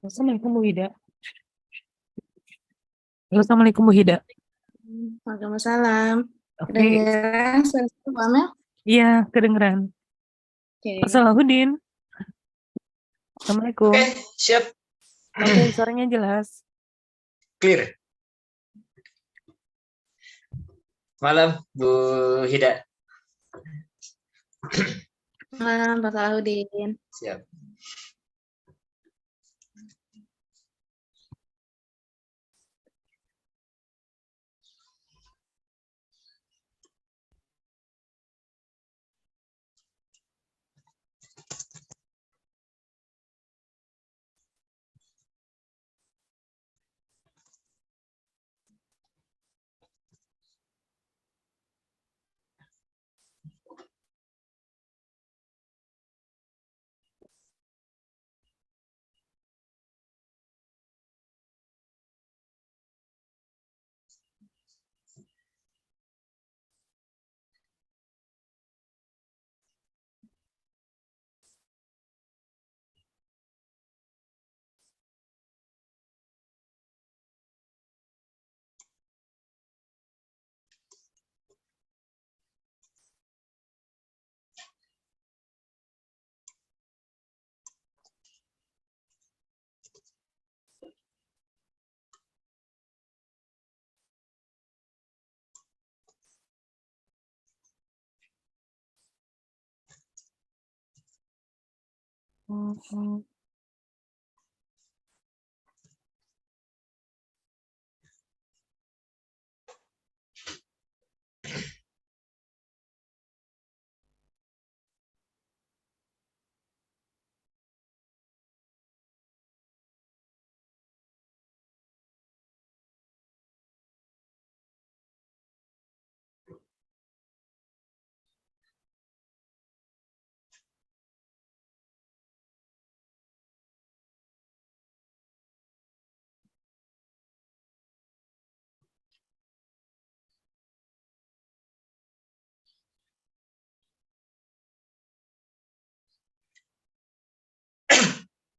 Assalamualaikum Bu Hida. Halo, Assalamualaikum Bu Hida. Waalaikumsalam. Oke, Kedengaran suara saya, Bu Amel? iya kedengeran. Oke. Pak Salahuddin, Assalamualaikum. Oke, siap. Oke, suaranya jelas. Clear. Malam, Bu Hida. Malam, Pak Salahuddin. Siap.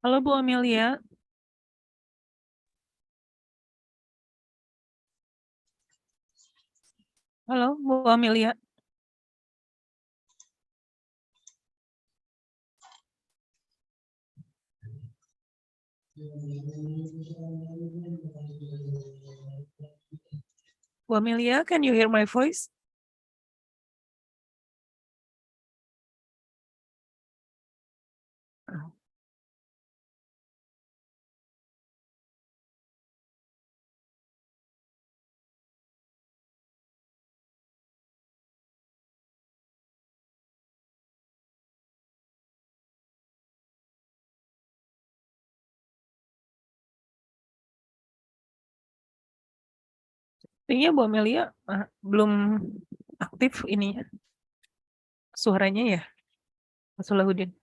Halo Bu Amelia. Halo Bu Amelia. Bu Amelia, can you hear my voice? Kayaknya Bu Amelia belum aktif ininya, suaranya ya, Pak Salahuddin.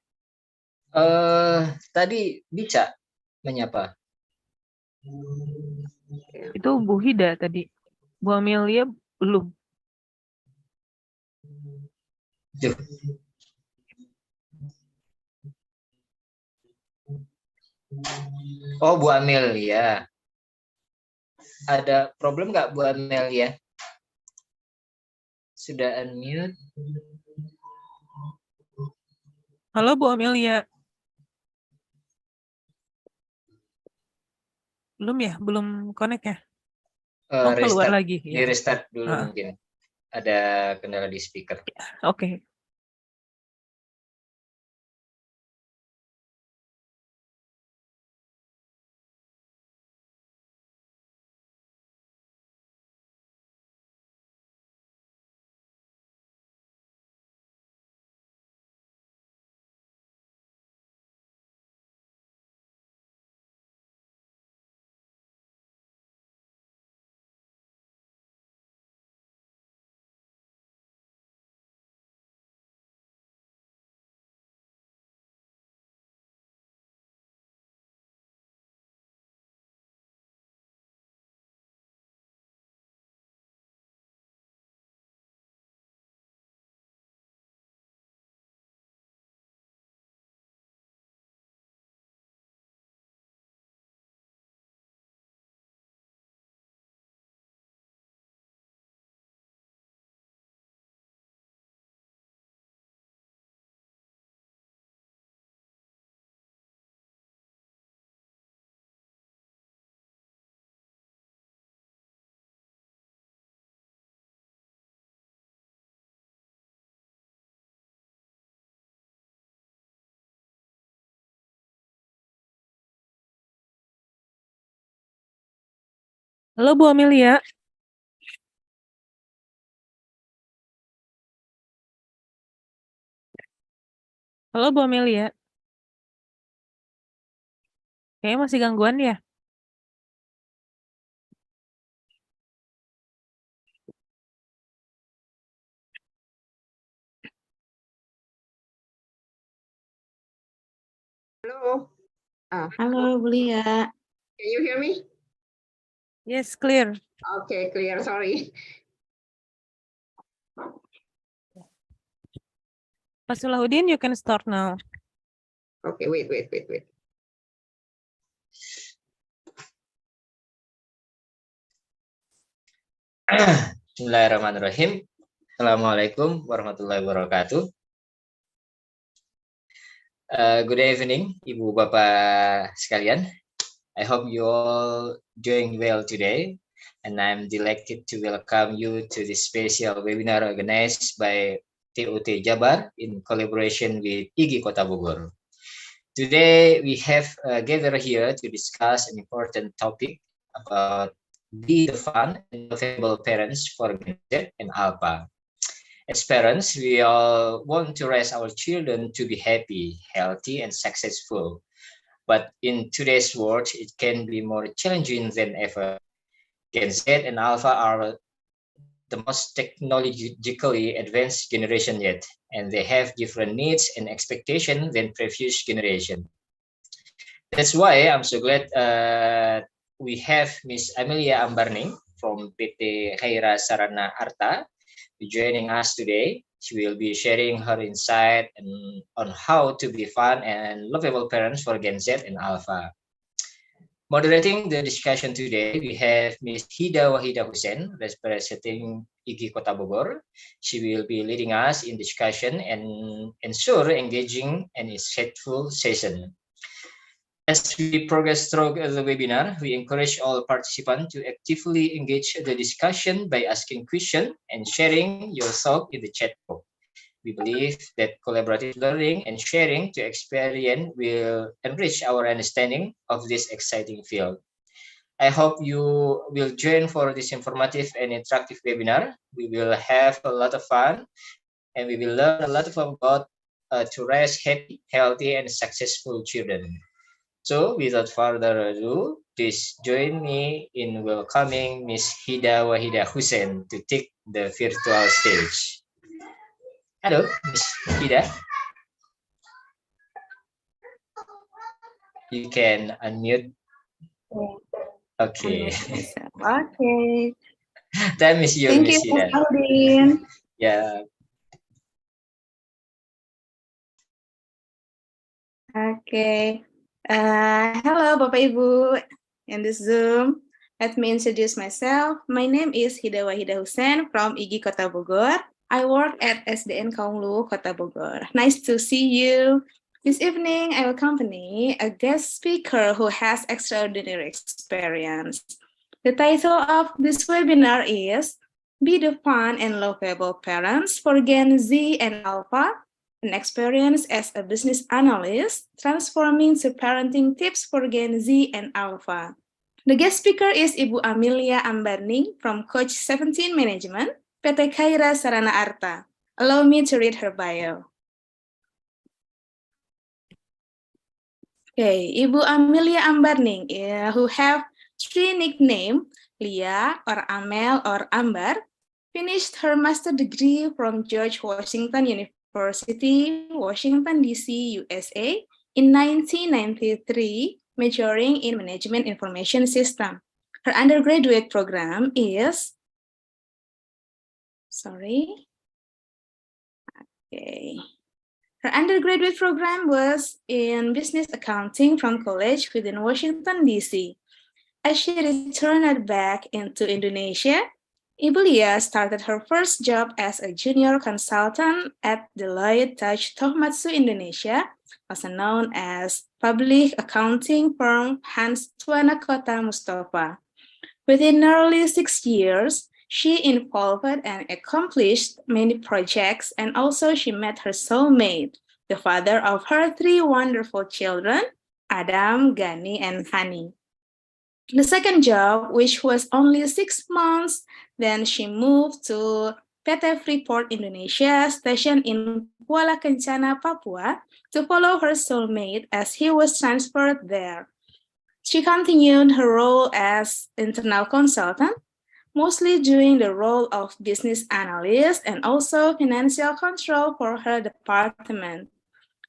Tadi Bica menyapa. Itu Bu Hida tadi. Bu Amelia belum. Duh. Oh, Bu Amel ya. Ada problem nggak Bu Amel ya? Sudah unmute? Halo Bu Amelia. Belum ya? Belum connect ya? Oh, keluar Restart. lagi Di ya. restart dulu mungkin. Ada kendala di speaker. Oke. Halo Bu Amelia. Halo Bu Amelia. Kayaknya masih gangguan ya? Hello. Halo, Bu Lia. Can you hear me? Yes, clear. Okay, clear. Sorry. Pak Sulahuddin, you can start now. Okay, wait. Bismillahirrahmanirrahim. Assalamualaikum warahmatullahi wabarakatuh. Good evening, Ibu Bapak sekalian. I hope you all doing well today, and I'm delighted to welcome you to this special webinar organized by TOT Jabar in collaboration with IGI Kota Bogor. Today, we have gathered here to discuss an important topic about be the fun and lovable parents for Gen Z and Alpha. As parents, we all want to raise our children to be happy, healthy, and successful. But in today's world, it can be more challenging than ever. Gen Z and Alpha are the most technologically advanced generation yet, and they have different needs and expectations than previous generation. That's why I'm so glad we have Miss Amelia Ambarning from PT Khaira Sarana Arta joining us today. She will be sharing her insight on how to be fun and lovable parents for Gen Z and Alpha. Moderating the discussion today, we have Ms. Hida Wahida Hussein, representing IGI Kota Bogor. She will be leading us in discussion and ensure engaging and insightful session. As we progress through the webinar, we encourage all participants to actively engage the discussion by asking questions and sharing your thoughts in the chat box. We believe that collaborative learning and sharing to experience will enrich our understanding of this exciting field. I hope you will join for this informative and interactive webinar. We will have a lot of fun and we will learn a lot about to raise happy, healthy, and successful children. So without further ado, please join me in welcoming Ms. Hida Wahida Hussein to take the virtual stage. Hello, Ms. Hida. You can unmute. Okay. Okay. Time is yours, Thank you, Ms. Hida. Aldin. Yeah. Okay. Hello, Bapak Ibu. In this Zoom, let me introduce myself. My name is Hida Wahida Hussein from IGI Kota Bogor. I work at SDN Kaunglu, Kota Bogor. Nice to see you. This evening, I will accompany a guest speaker who has extraordinary experience. The title of this webinar is Be the Fun and Lovable Parents for Gen Z and Alpha, an experience as a business analyst, transforming to parenting tips for Gen Z and Alpha. The guest speaker is Ibu Amelia Ambarning from Coach 17 Management, PT Khaira Sarana Arta. Allow me to read her bio. Okay, Ibu Amelia Ambarning, who have 3 nicknames, Lia or Amel or Ambar, finished her master's degree from George Washington University, Washington, D.C., USA, in 1993, majoring in Management Information System. Her undergraduate program is, Her undergraduate program was in Business Accounting from college within Washington, D.C. As she returned back into Indonesia, Ibu Lia started her first job as a junior consultant at Deloitte Touch Tohmatsu Indonesia, also known as public accounting firm Hans Tuana Kota Mustafa. Within nearly 6 years, she involved and accomplished many projects, and also she met her soulmate, the father of her 3 wonderful children, Adam, Gani, and Hani. The second job, which was only 6 months, then she moved to PT Freeport Indonesia station in Kuala Kencana, Papua, to follow her soulmate as he was transferred there. She continued her role as internal consultant, mostly doing the role of business analyst and also financial control for her department.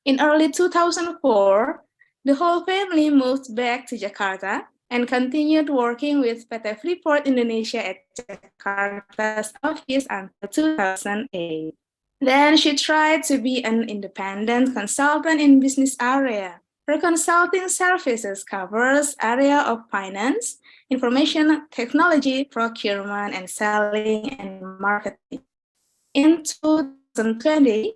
In early 2004, the whole family moved back to Jakarta and continued working with PT Freeport Indonesia at Jakarta's office until 2008. Then she tried to be an independent consultant in business area. Her consulting services covers area of finance, information technology, procurement, and selling and marketing. In 2020,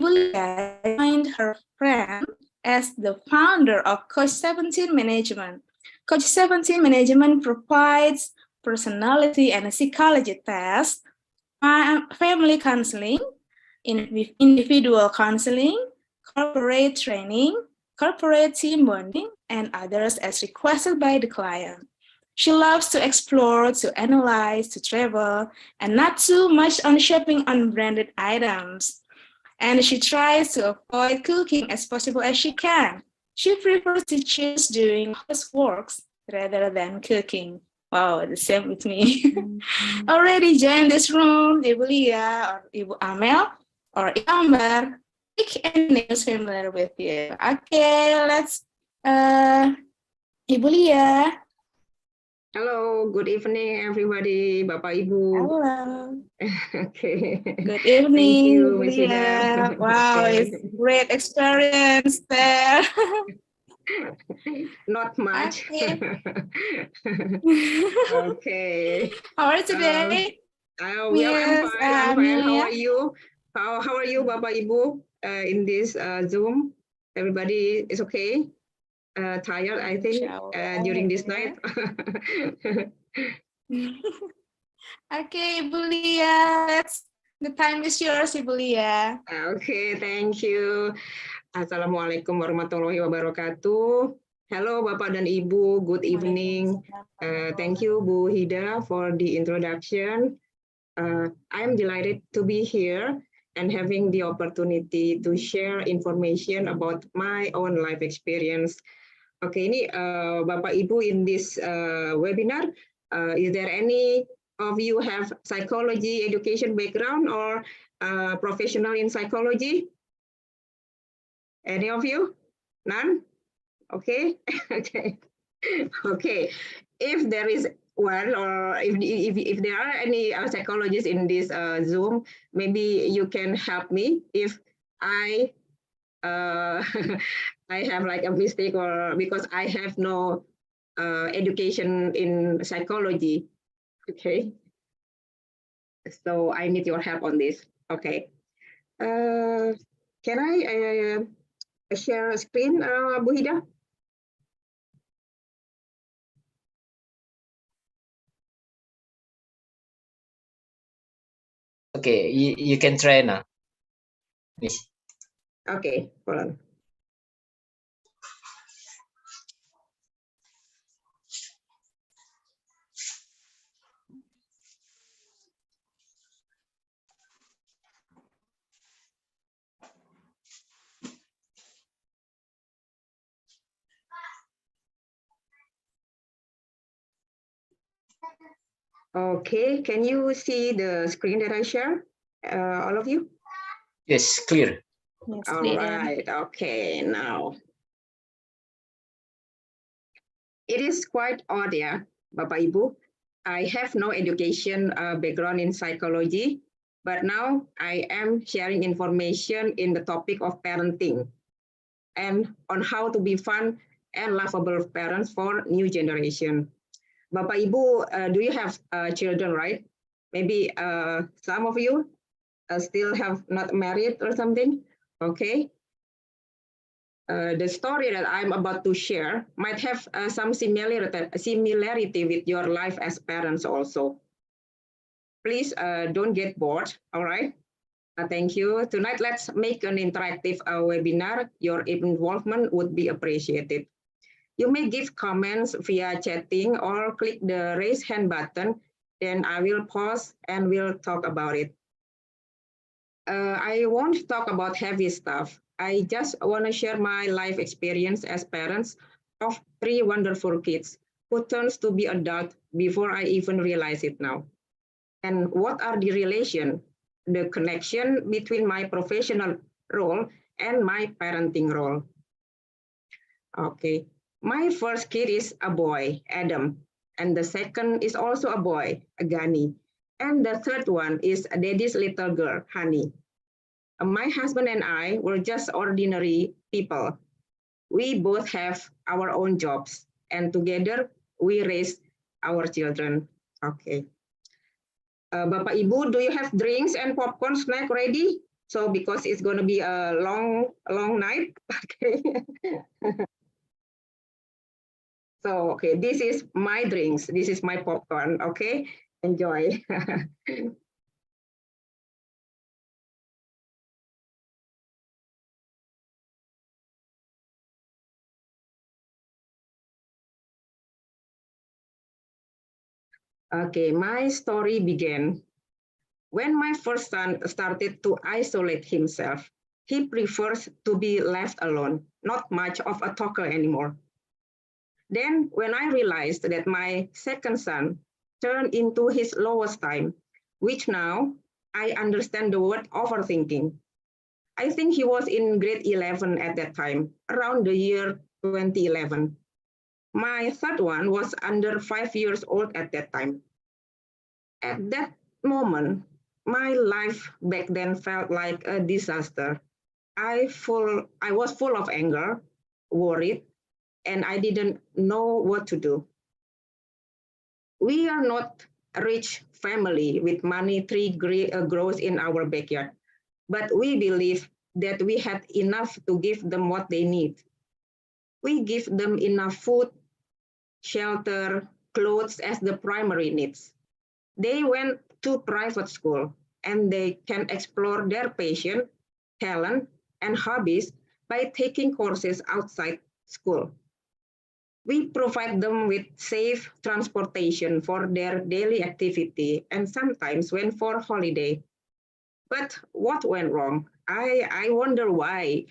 Julia joined her friend as the founder of Coach 17 Management. Coach 17 Management provides personality and psychology tests, family counseling, individual counseling, corporate training, corporate team bonding, and others as requested by the client. She loves to explore, to analyze, to travel, and not too much on shopping on branded items. And she tries to avoid cooking as possible as she can. She prefers to choose doing housework rather than cooking. Wow, the same with me. Already joined this room, Ibu Lia or Ibu Amel or Ibu Amber. Pick any names familiar with you. Okay, let's Ibu Lia. Hello, good evening, everybody. Bapak Ibu. Hello. Okay. Good evening, Thank you, Ibu Miss Lia. Ida. Wow, Okay. it's great experience there. Not much. Okay. Okay. How are you today? Well, I'm Miss fine. I'm fine. How Amelia? are you? How are you, Bapak Ibu, in this Zoom? Everybody is okay? Tired, I think, during this night. Okay, Ibu Lia, the time is yours, Ibu Lia. Okay, thank you. Assalamualaikum warahmatullahi wabarakatuh. Hello, Bapak dan Ibu. Good evening. Thank you, Bu Hida, for the introduction. I'm delighted to be here and having the opportunity to share information about my own life experience. Oke, ini Bapak Ibu in this webinar, is there any of you have psychology education background or professional in psychology? Any of you? None? Okay. Okay. Okay. If there is one, or if there are any psychologists in this Zoom, maybe you can help me if I I have like a mistake, or because I have no education in psychology. Okay. So I need your help on this. Okay. Can I share a screen, Bu Hida? Okay, you can try now. Miss. Okay, hold on. Okay, can you see the screen that I share, all of you? Yes, clear. Yes, All right, okay, now. It is quite odd, yeah, Bapak Ibu. I have no education background in psychology, but now I am sharing information in the topic of parenting and on how to be fun and lovable parents for new generation. Bapak Ibu, do you have children, right? Maybe some of you still have not married or something, okay? The story that I'm about to share might have some similarity with your life as parents also. Please don't get bored, all right? Thank you. Tonight, let's make an interactive webinar. Your involvement would be appreciated. You may give comments via chatting or click the raise hand button. Then I will pause and we'll talk about it. I won't talk about heavy stuff. I just want to share my life experience as parents of 3 wonderful kids who turns to be adult before I even realize it now. And what are the the connection between my professional role and my parenting role. Okay, my first kid is a boy, Adam, and the second is also a boy, Gani, and the third one is Daddy's little girl, Honey. My husband and I were just ordinary people. We both have our own jobs, and together we raise our children. Okay. Bapak Ibu, do you have drinks and popcorn snack ready? So because it's going to be a long night. Okay. So, okay, this is my drinks. This is my popcorn. Okay, enjoy. Okay, my story began when my first son started to isolate himself. He prefers to be left alone, not much of a talker anymore. Then when I realized that my second son turned into his lowest time, which now I understand the word overthinking. I think he was in grade 11 at that time, around the year 2011. My third one was under 5 years old at that time. At that moment, my life back then felt like a disaster. I was full of anger, worried, and I didn't know what to do. We are not a rich family with money tree grows in our backyard, but we believe that we had enough to give them what they need. We give them enough food, shelter, clothes as the primary needs. They went to private school and they can explore their passion, talent, and hobbies by taking courses outside school. We provide them with safe transportation for their daily activity and sometimes went for holiday. But what went wrong? I wonder why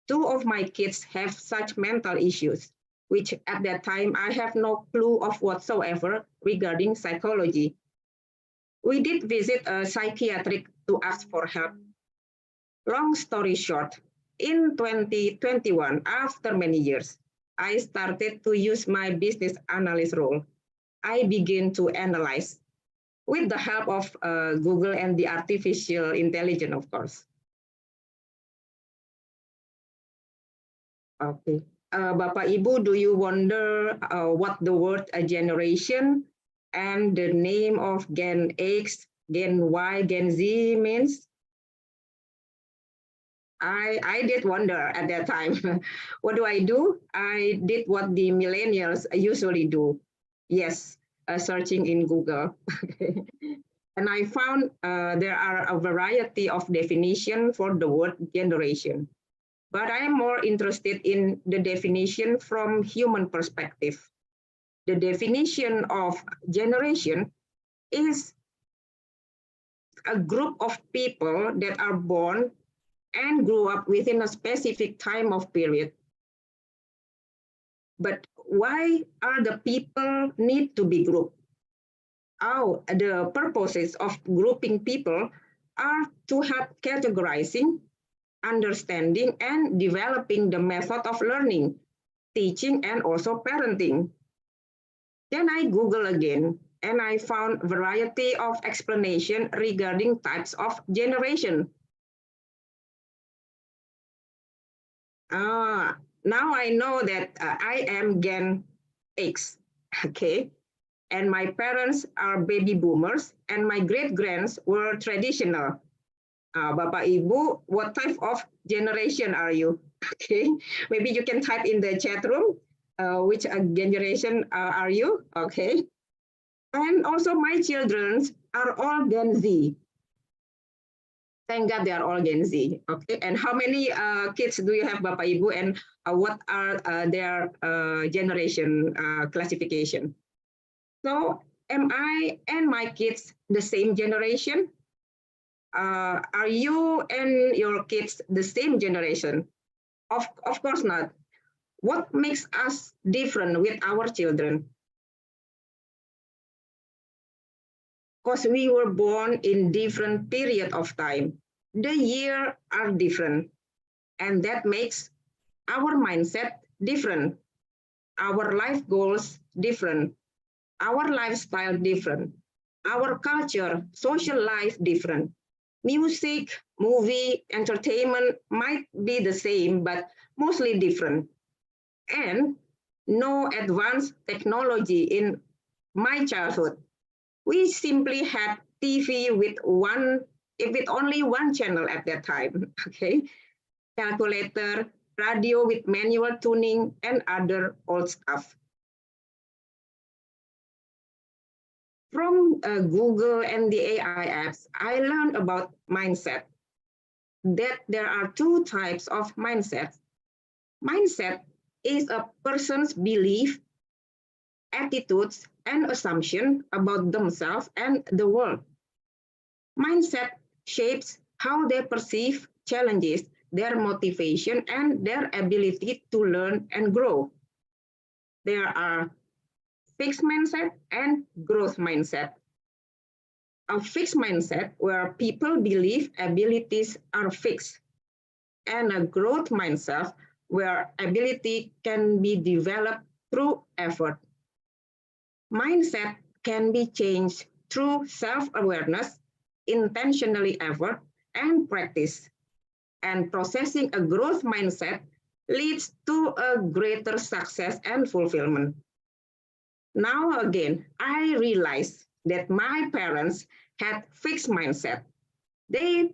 2 of my kids have such mental issues, which at that time I have no clue of whatsoever regarding psychology. We did visit a psychiatric to ask for help. Long story short, in 2021, after many years, I started to use my business analyst role. I begin to analyze with the help of Google and the artificial intelligence, of course. Okay. Bapak Ibu, do you wonder what the word a generation and the name of Gen X, Gen Y, Gen Z means? I did wonder at that time. What do? I did what the millennials usually do. Yes, searching in Google. And I found there are a variety of definitions for the word generation. But I am more interested in the definition from human perspective. The definition of generation is a group of people that are born and grew up within a specific time of period. But why are the people need to be grouped? Oh, the purposes of grouping people are to help categorizing, understanding, and developing the method of learning, teaching, and also parenting. Then I Google again, and I found a variety of explanation regarding types of generation. Now I know that I am Gen X, okay? And my parents are baby boomers, and my great-grands were traditional. Bapak Ibu, what type of generation are you? Okay, maybe you can type in the chat room which generation are you? Okay, and also my children are all Gen Z. Thank God they are all Gen Z. Okay, and how many kids do you have, Bapak Ibu, and what are their generation classification? So, am I and my kids the same generation? Are you and your kids the same generation? Of course not. What makes us different with our children? Because we were born in different period of time. The year are different, and that makes our mindset different, our life goals different, our lifestyle different, our culture, social life different. Music, movie, entertainment might be the same, but mostly different. And no advanced technology in my childhood. We simply had TV with only one channel at that time, okay? Calculator, radio with manual tuning, and other old stuff. From Google and the AI apps, I learned about mindset, that there are two types of mindset. Mindset is a person's belief, attitudes, and assumption about themselves and the world. Mindset shapes how they perceive challenges, their motivation, and their ability to learn and grow. There are fixed mindset and growth mindset. A fixed mindset where people believe abilities are fixed, and a growth mindset where ability can be developed through effort. Mindset can be changed through self-awareness, intentionally effort, and practice. And processing a growth mindset leads to a greater success and fulfillment. Now again, I realize that my parents had fixed mindset. They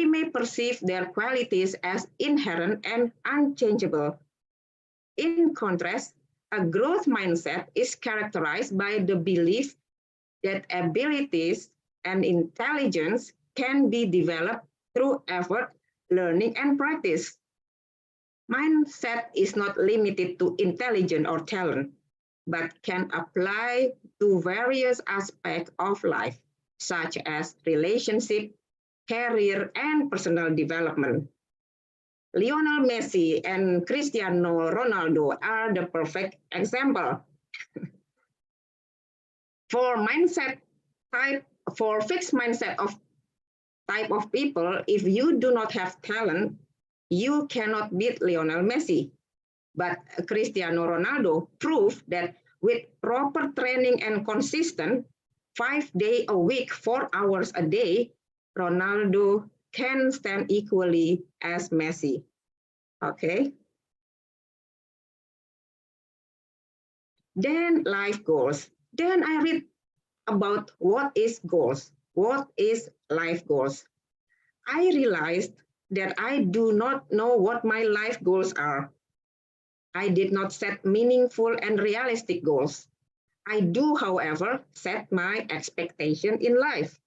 may perceive their qualities as inherent and unchangeable. In contrast, a growth mindset is characterized by the belief that abilities and intelligence can be developed through effort, learning, and practice. Mindset is not limited to intelligence or talent, but can apply to various aspects of life, such as relationship, career, and personal development. Lionel Messi and Cristiano Ronaldo are the perfect example. For fixed mindset of type of people, if you do not have talent, you cannot beat Lionel Messi. But Cristiano Ronaldo proved that with proper training and consistent 5 days a week, 4 hours a day, Ronaldo can stand equally as Messi. Okay. Then life goals. Then I read about what is goals, what is life goals. I realized that I do not know what my life goals are. I did not set meaningful and realistic goals. I do, however, set my expectation in life.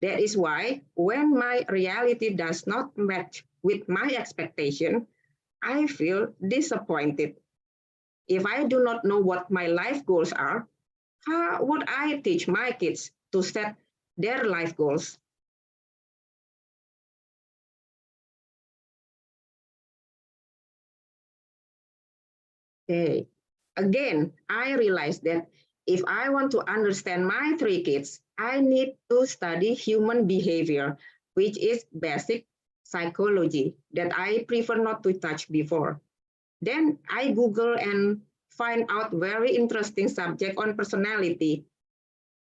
That is why when my reality does not match with my expectation, I feel disappointed. If I do not know what my life goals are, how would I teach my kids to set their life goals? Okay. Again, I realized that if I want to understand my 3 kids, I need to study human behavior, which is basic psychology that I prefer not to touch before. Then I Google and find out very interesting subject on personality.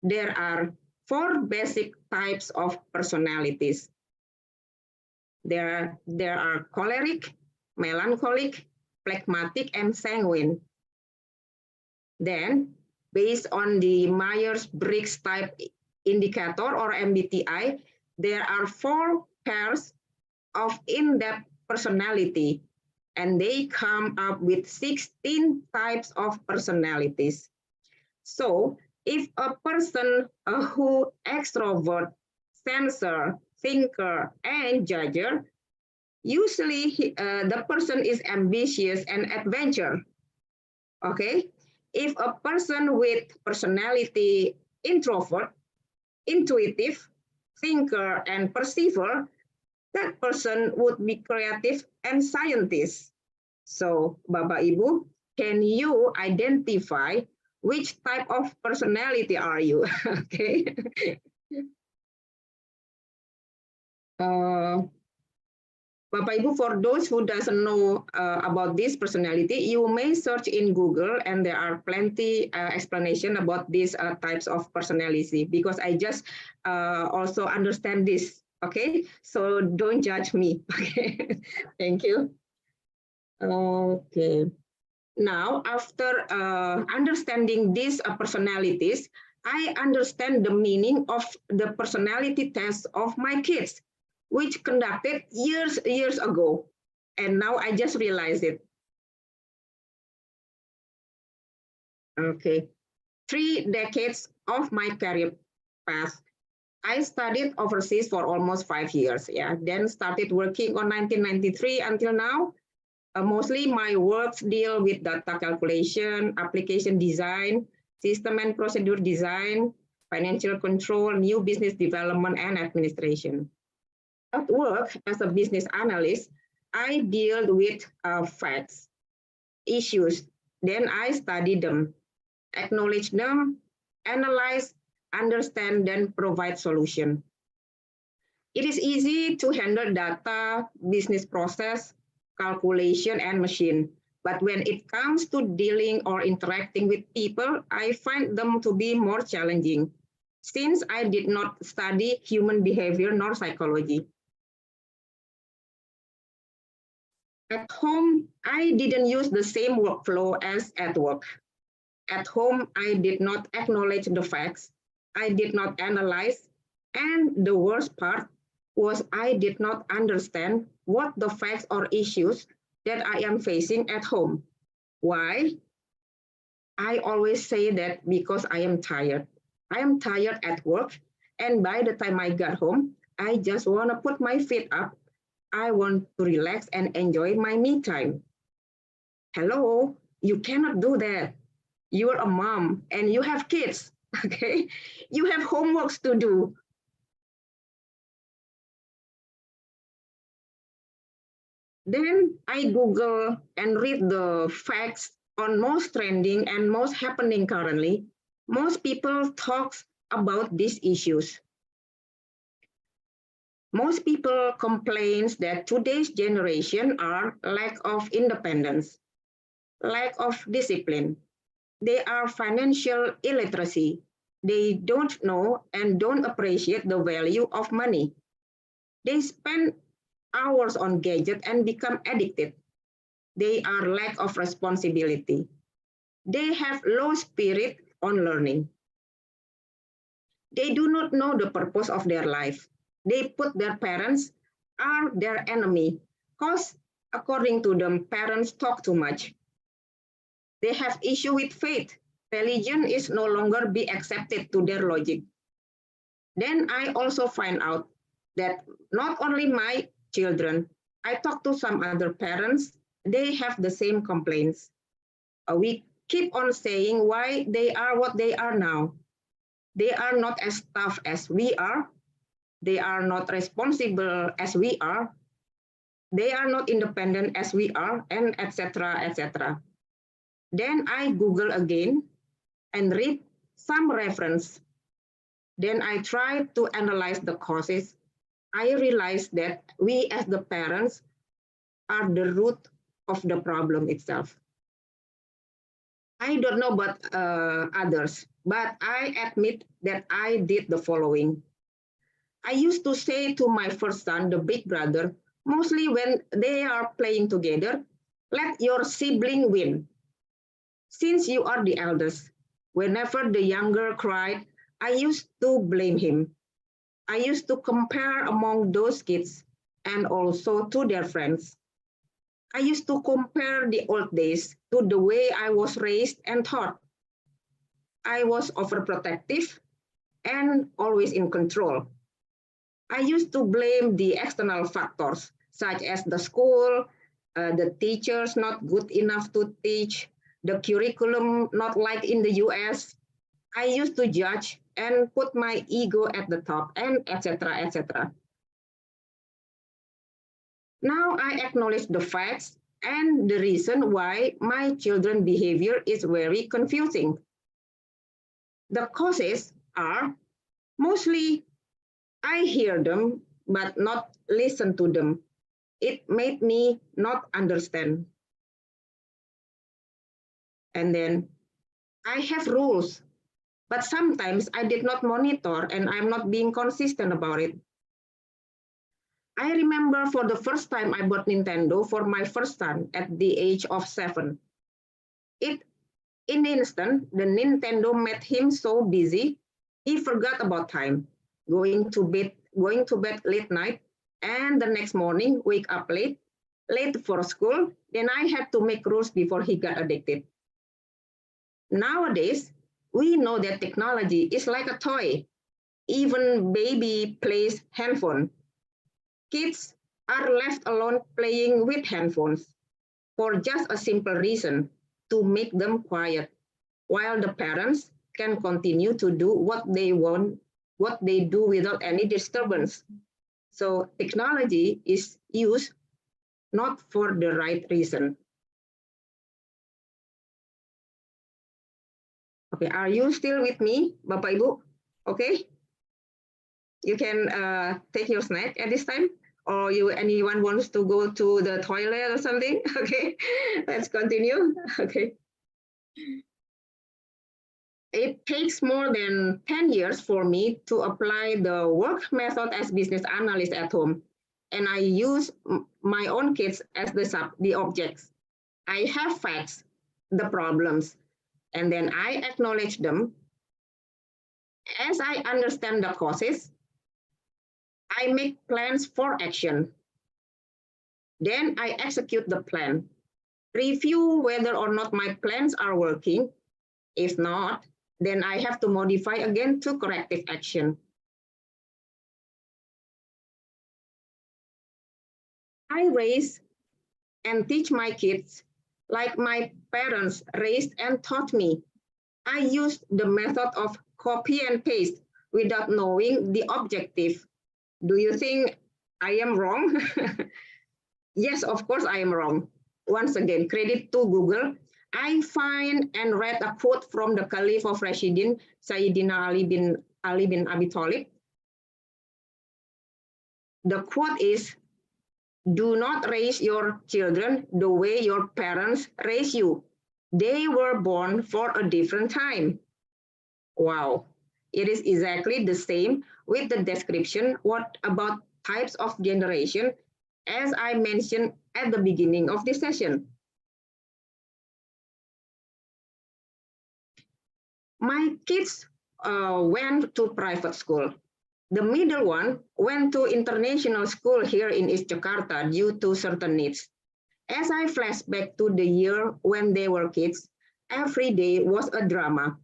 There are 4 basic types of personalities. There are choleric, melancholic, phlegmatic, and sanguine. Then, based on the Myers-Briggs type indicator or MBTI, there are 4 pairs of in-depth personality, and they come up with 16 types of personalities. So, if a person who extrovert, sensor, thinker, and judger, usually the person is ambitious and adventure. Okay, if a person with personality introvert, intuitive, thinker, and perceiver, that person would be creative and scientist. So, Bapak Ibu, can you identify which type of personality are you? Okay. Bapak Ibu, for those who doesn't know about this personality, you may search in Google and there are plenty explanation about these types of personality, because I just also understand this. Okay, so don't judge me. Okay, thank you. Okay, now after understanding these personalities, I understand the meaning of the personality test of my kids, which conducted years ago, and now I just realized it. Okay, 3 decades of my career path. I studied overseas for almost 5 years, yeah, then started working on 1993 until now. Mostly my works deal with data calculation, application design, system and procedure design, financial control, new business development, and administration. At work as a business analyst, I deal with facts, issues, then I study them, acknowledge them, analyze, understand, then provide solution. It is easy to handle data, business process, calculation, and machine. But when it comes to dealing or interacting with people, I find them to be more challenging, since I did not study human behavior nor psychology. At home, I didn't use the same workflow as at work. At home, I did not acknowledge the facts. I did not analyze. And the worst part was I did not understand what the facts or issues that I am facing at home. Why? I always say that because I am tired. I am tired at work, and by the time I got home, I just want to put my feet up. I want to relax and enjoy my me time. Hello, you cannot do that. You're a mom and you have kids, okay? You have homeworks to do. Then I Google and read the facts on most trending and most happening currently. Most people talk about these issues. Most people complain that today's generation are lack of independence, lack of discipline. They are financial illiteracy. They don't know and don't appreciate the value of money. They spend hours on gadgets and become addicted. They are lack of responsibility. They have low spirit on learning. They do not know the purpose of their life. They put their parents are their enemy because according to them, parents talk too much. They have issue with faith. Religion is no longer be accepted to their logic. Then I also find out that not only my children, I talk to some other parents, they have the same complaints. We keep on saying why they are what they are now. They are not as tough as we are. They are not responsible as we are. They are not independent as we are, and etc., etc. Then I Google again and read some reference. Then I try to analyze the causes. I realize that we as the parents are the root of the problem itself. I don't know about others, but I admit that I did the following. I used to say to my first son, the big brother, mostly when they are playing together, let your sibling win. Since you are the eldest, whenever the younger cried, I used to blame him. I used to compare among those kids and also to their friends. I used to compare the old days to the way I was raised and taught. I was overprotective and always in control. I used to blame the external factors, such as the school, the teachers not good enough to teach, the curriculum not like in the US. I used to judge and put my ego at the top, and etc., etc. Now I acknowledge the facts and the reason why my children's behavior is very confusing. The causes are mostly I hear them, but not listen to them. It made me not understand. And then I have rules, but sometimes I did not monitor and I'm not being consistent about it. I remember for the first time I bought Nintendo for my first son at the age of 7. In an instant, the Nintendo made him so busy, he forgot about time, going to bed late night, and the next morning wake up late for school. Then I had to make rules before he got addicted. Nowadays, we know that technology is like a toy. Even baby plays handphone. Kids are left alone playing with handphones for just a simple reason, to make them quiet, while the parents can continue to do what they want, what they do without any disturbance. So technology is used not for the right reason. Okay, are you still with me, Bapak Ibu? Okay, you can take your snack at this time, or anyone wants to go to the toilet or something? Okay, let's continue. Okay. It takes more than 10 years for me to apply the work method as business analyst at home, and I use my own kids as the objects. I have facts, the problems, and then I acknowledge them. As I understand the causes, I make plans for action. Then I execute the plan, review whether or not my plans are working. If not, then I have to modify again to corrective action. I raise and teach my kids like my parents raised and taught me. I used the method of copy and paste without knowing the objective. Do you think I am wrong? Yes, of course I am wrong. Once again, credit to Google. I find and read a quote from the Caliph of Rashidin, Sayyidina Ali bin Abi Talib. The quote is, "Do not raise your children the way your parents raised you. They were born for a different time." Wow, it is exactly the same with the description what about types of generation as I mentioned at the beginning of this session. My kids went to private school. The middle one went to international school here in East Jakarta due to certain needs. As I flash back to the year when they were kids, every day was a drama.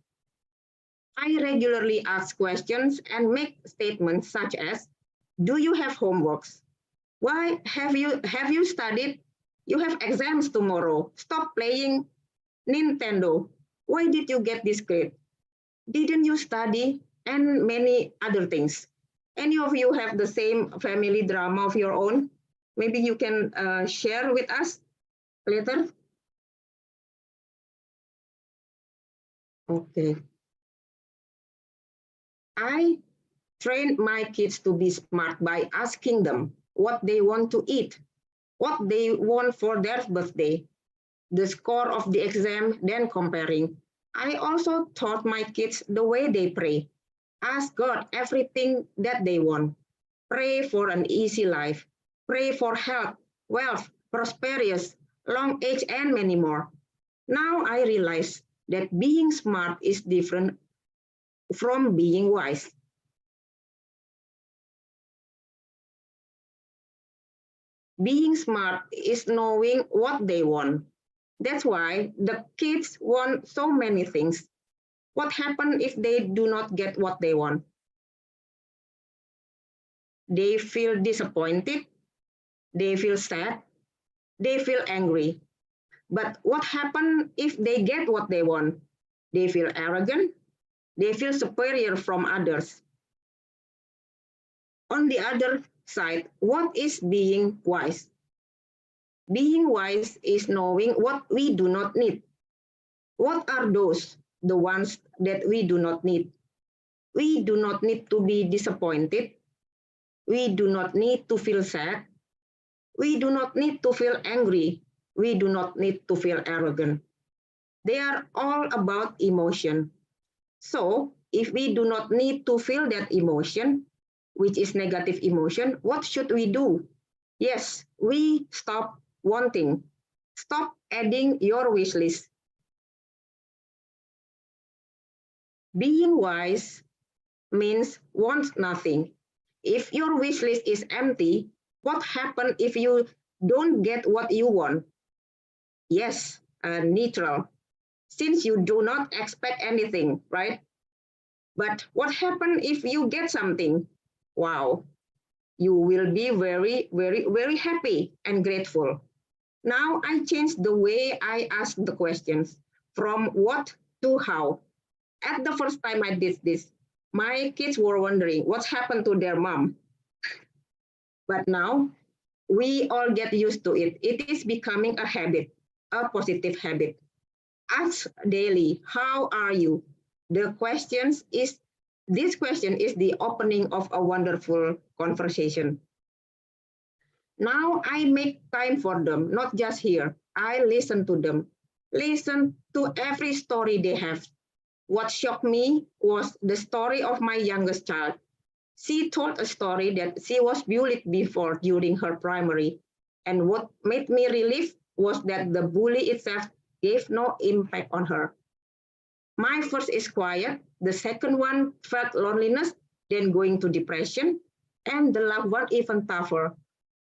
I regularly ask questions and make statements such as, "Do you have homeworks? Why have you studied? You have exams tomorrow. Stop playing Nintendo. Why did you get this grade? Didn't you study?" And many other things. Any of you have the same family drama of your own? Maybe you can share with us later. Okay. I train my kids to be smart by asking them what they want to eat, what they want for their birthday, the score of the exam, then comparing. I also taught my kids the way they pray. Ask God everything that they want. Pray for an easy life. Pray for health, wealth, prosperous, long age, and many more. Now I realize that being smart is different from being wise. Being smart is knowing what they want. That's why the kids want so many things. What happens if they do not get what they want? they feel disappointed, they feel sad, they feel angry. But what happens if they get what they want? They feel arrogant, they feel superior from others. On the other side, what is being wise? Being wise is knowing what we do not need. What are those? The ones that we do not need. We do not need to be disappointed. We do not need to feel sad. We do not need to feel angry. We do not need to feel arrogant. They are all about emotion. So if we do not need to feel that emotion, which is negative emotion, what should we do? Yes, we stop wanting. Stop adding your wish list. Being wise means want nothing. If your wish list is empty, what happens if you don't get what you want? Yes, neutral, since you do not expect anything, right? But what happens if you get something? Wow, you will be very, very, very happy and grateful. Now I changed the way I ask the questions from what to how. At the first time I did this, my kids were wondering what's happened to their mom. But now we all get used to it. It is becoming a habit, a positive habit. Ask daily, how are you? This question is the opening of a wonderful conversation. Now I make time for them, not just here. I listen to them, listen to every story they have. What shocked me was the story of my youngest child. She told a story that she was bullied before during her primary. And what made me relieved was that the bully itself gave no impact on her. My first is quiet, the second one felt loneliness, then going to depression, and the last one even tougher.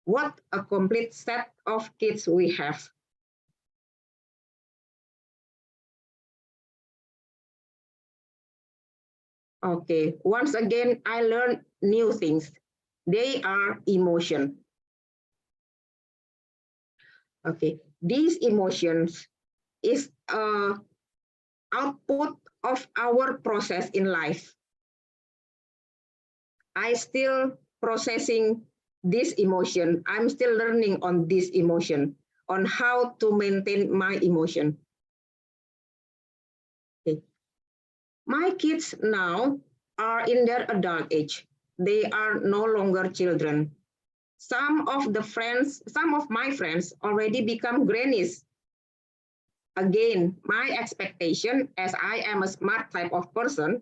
What a complete set of kids we have. Okay, once again, I learned new things. They are emotion. Okay, these emotions is a output of our process in life. I still processing this emotion. I'm still learning on this emotion, on how to maintain my emotion. Okay. My kids now are in their adult age. They are no longer children. Some of my friends already become grannies. Again, my expectation, as I am a smart type of person,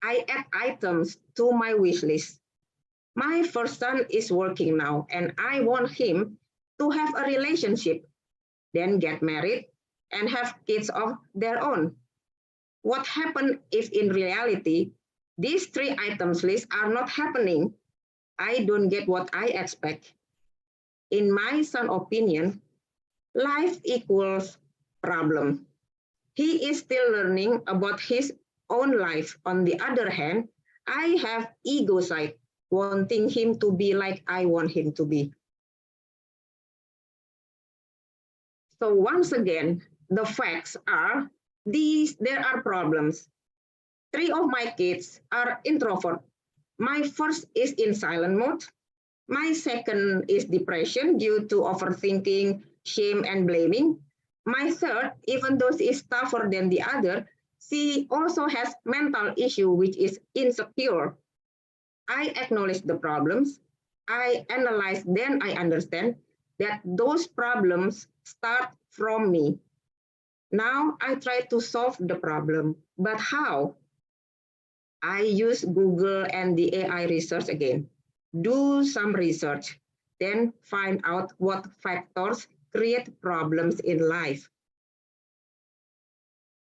I add items to my wish list. My first son is working now, and I want him to have a relationship, then get married, and have kids of their own. What happens if in reality, these 3 items list are not happening? I don't get what I expect. In my son's opinion, life equals problem. He is still learning about his own life. On the other hand, I have ego side, wanting him to be like I want him to be. So once again, the facts are there are problems. 3 of my kids are introvert. My first is in silent mode. My second is depression due to overthinking, shame, and blaming. My third, even though she is tougher than the other, she also has mental issue, which is insecure. I acknowledge the problems. I analyze, then I understand that those problems start from me. Now I try to solve the problem, but how? I use Google and the AI research again. Do some research, then find out what factors create problems in life.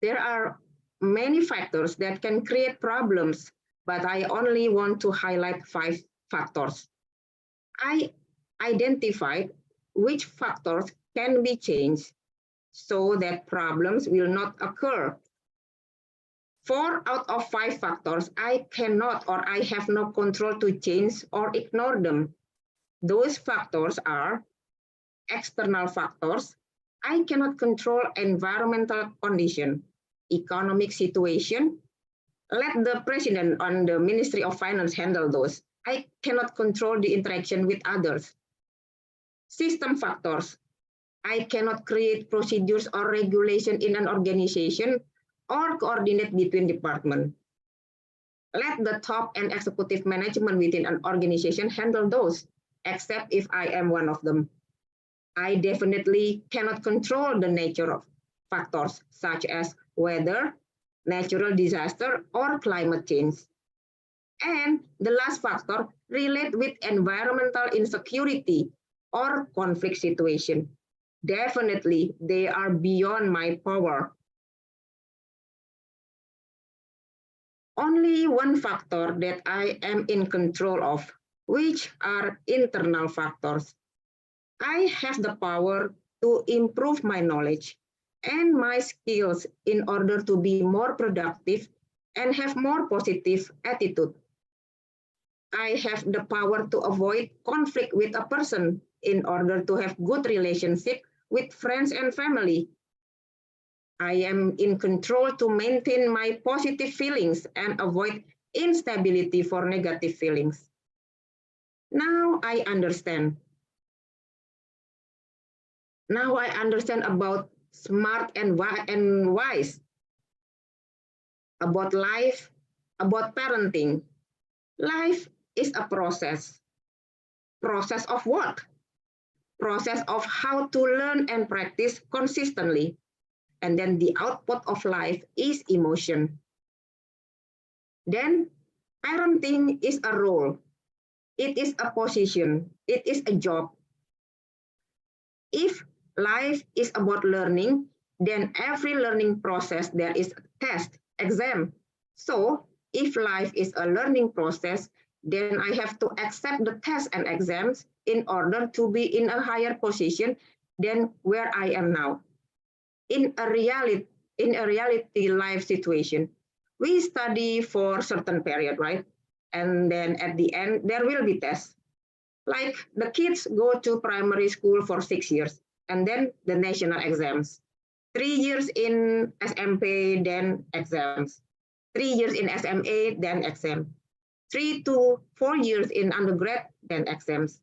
There are many factors that can create problems, but I only want to highlight 5 factors. I identified which factors can be changed so that problems will not occur. 4 out of 5 factors I cannot or I have no control to change or ignore them. Those factors are external factors. I cannot control environmental condition, economic situation. Let the president and the Ministry of Finance handle those. I cannot control the interaction with others. System factors. I cannot create procedures or regulation in an organization or coordinate between departments. Let the top and executive management within an organization handle those, except if I am one of them. I definitely cannot control the nature of factors such as weather, natural disaster, or climate change. And the last factor relate with environmental insecurity or conflict situation. Definitely, they are beyond my power. Only one factor that I am in control of, which are internal factors. I have the power to improve my knowledge and my skills in order to be more productive and have more positive attitude. I have the power to avoid conflict with a person in order to have good relationship with friends and family. I am in control to maintain my positive feelings and avoid instability for negative feelings. Now I understand. Now I understand about smart and wise, about life, about parenting. Life is a process of what? Process of how to learn and practice consistently. And then the output of life is emotion. Then parenting is a role. It is a position. It is a job. If life is about learning, then every learning process there is a test, exam. So if life is a learning process, then I have to accept the tests and exams in order to be in a higher position than where I am now. In a reality life situation, we study for certain period, right? And then at the end, there will be tests. Like the kids go to primary school for 6 years, and then the national exams. 3 years in SMP, then exams. 3 years in SMA, then exam. 3 to 4 years in undergrad, then exams.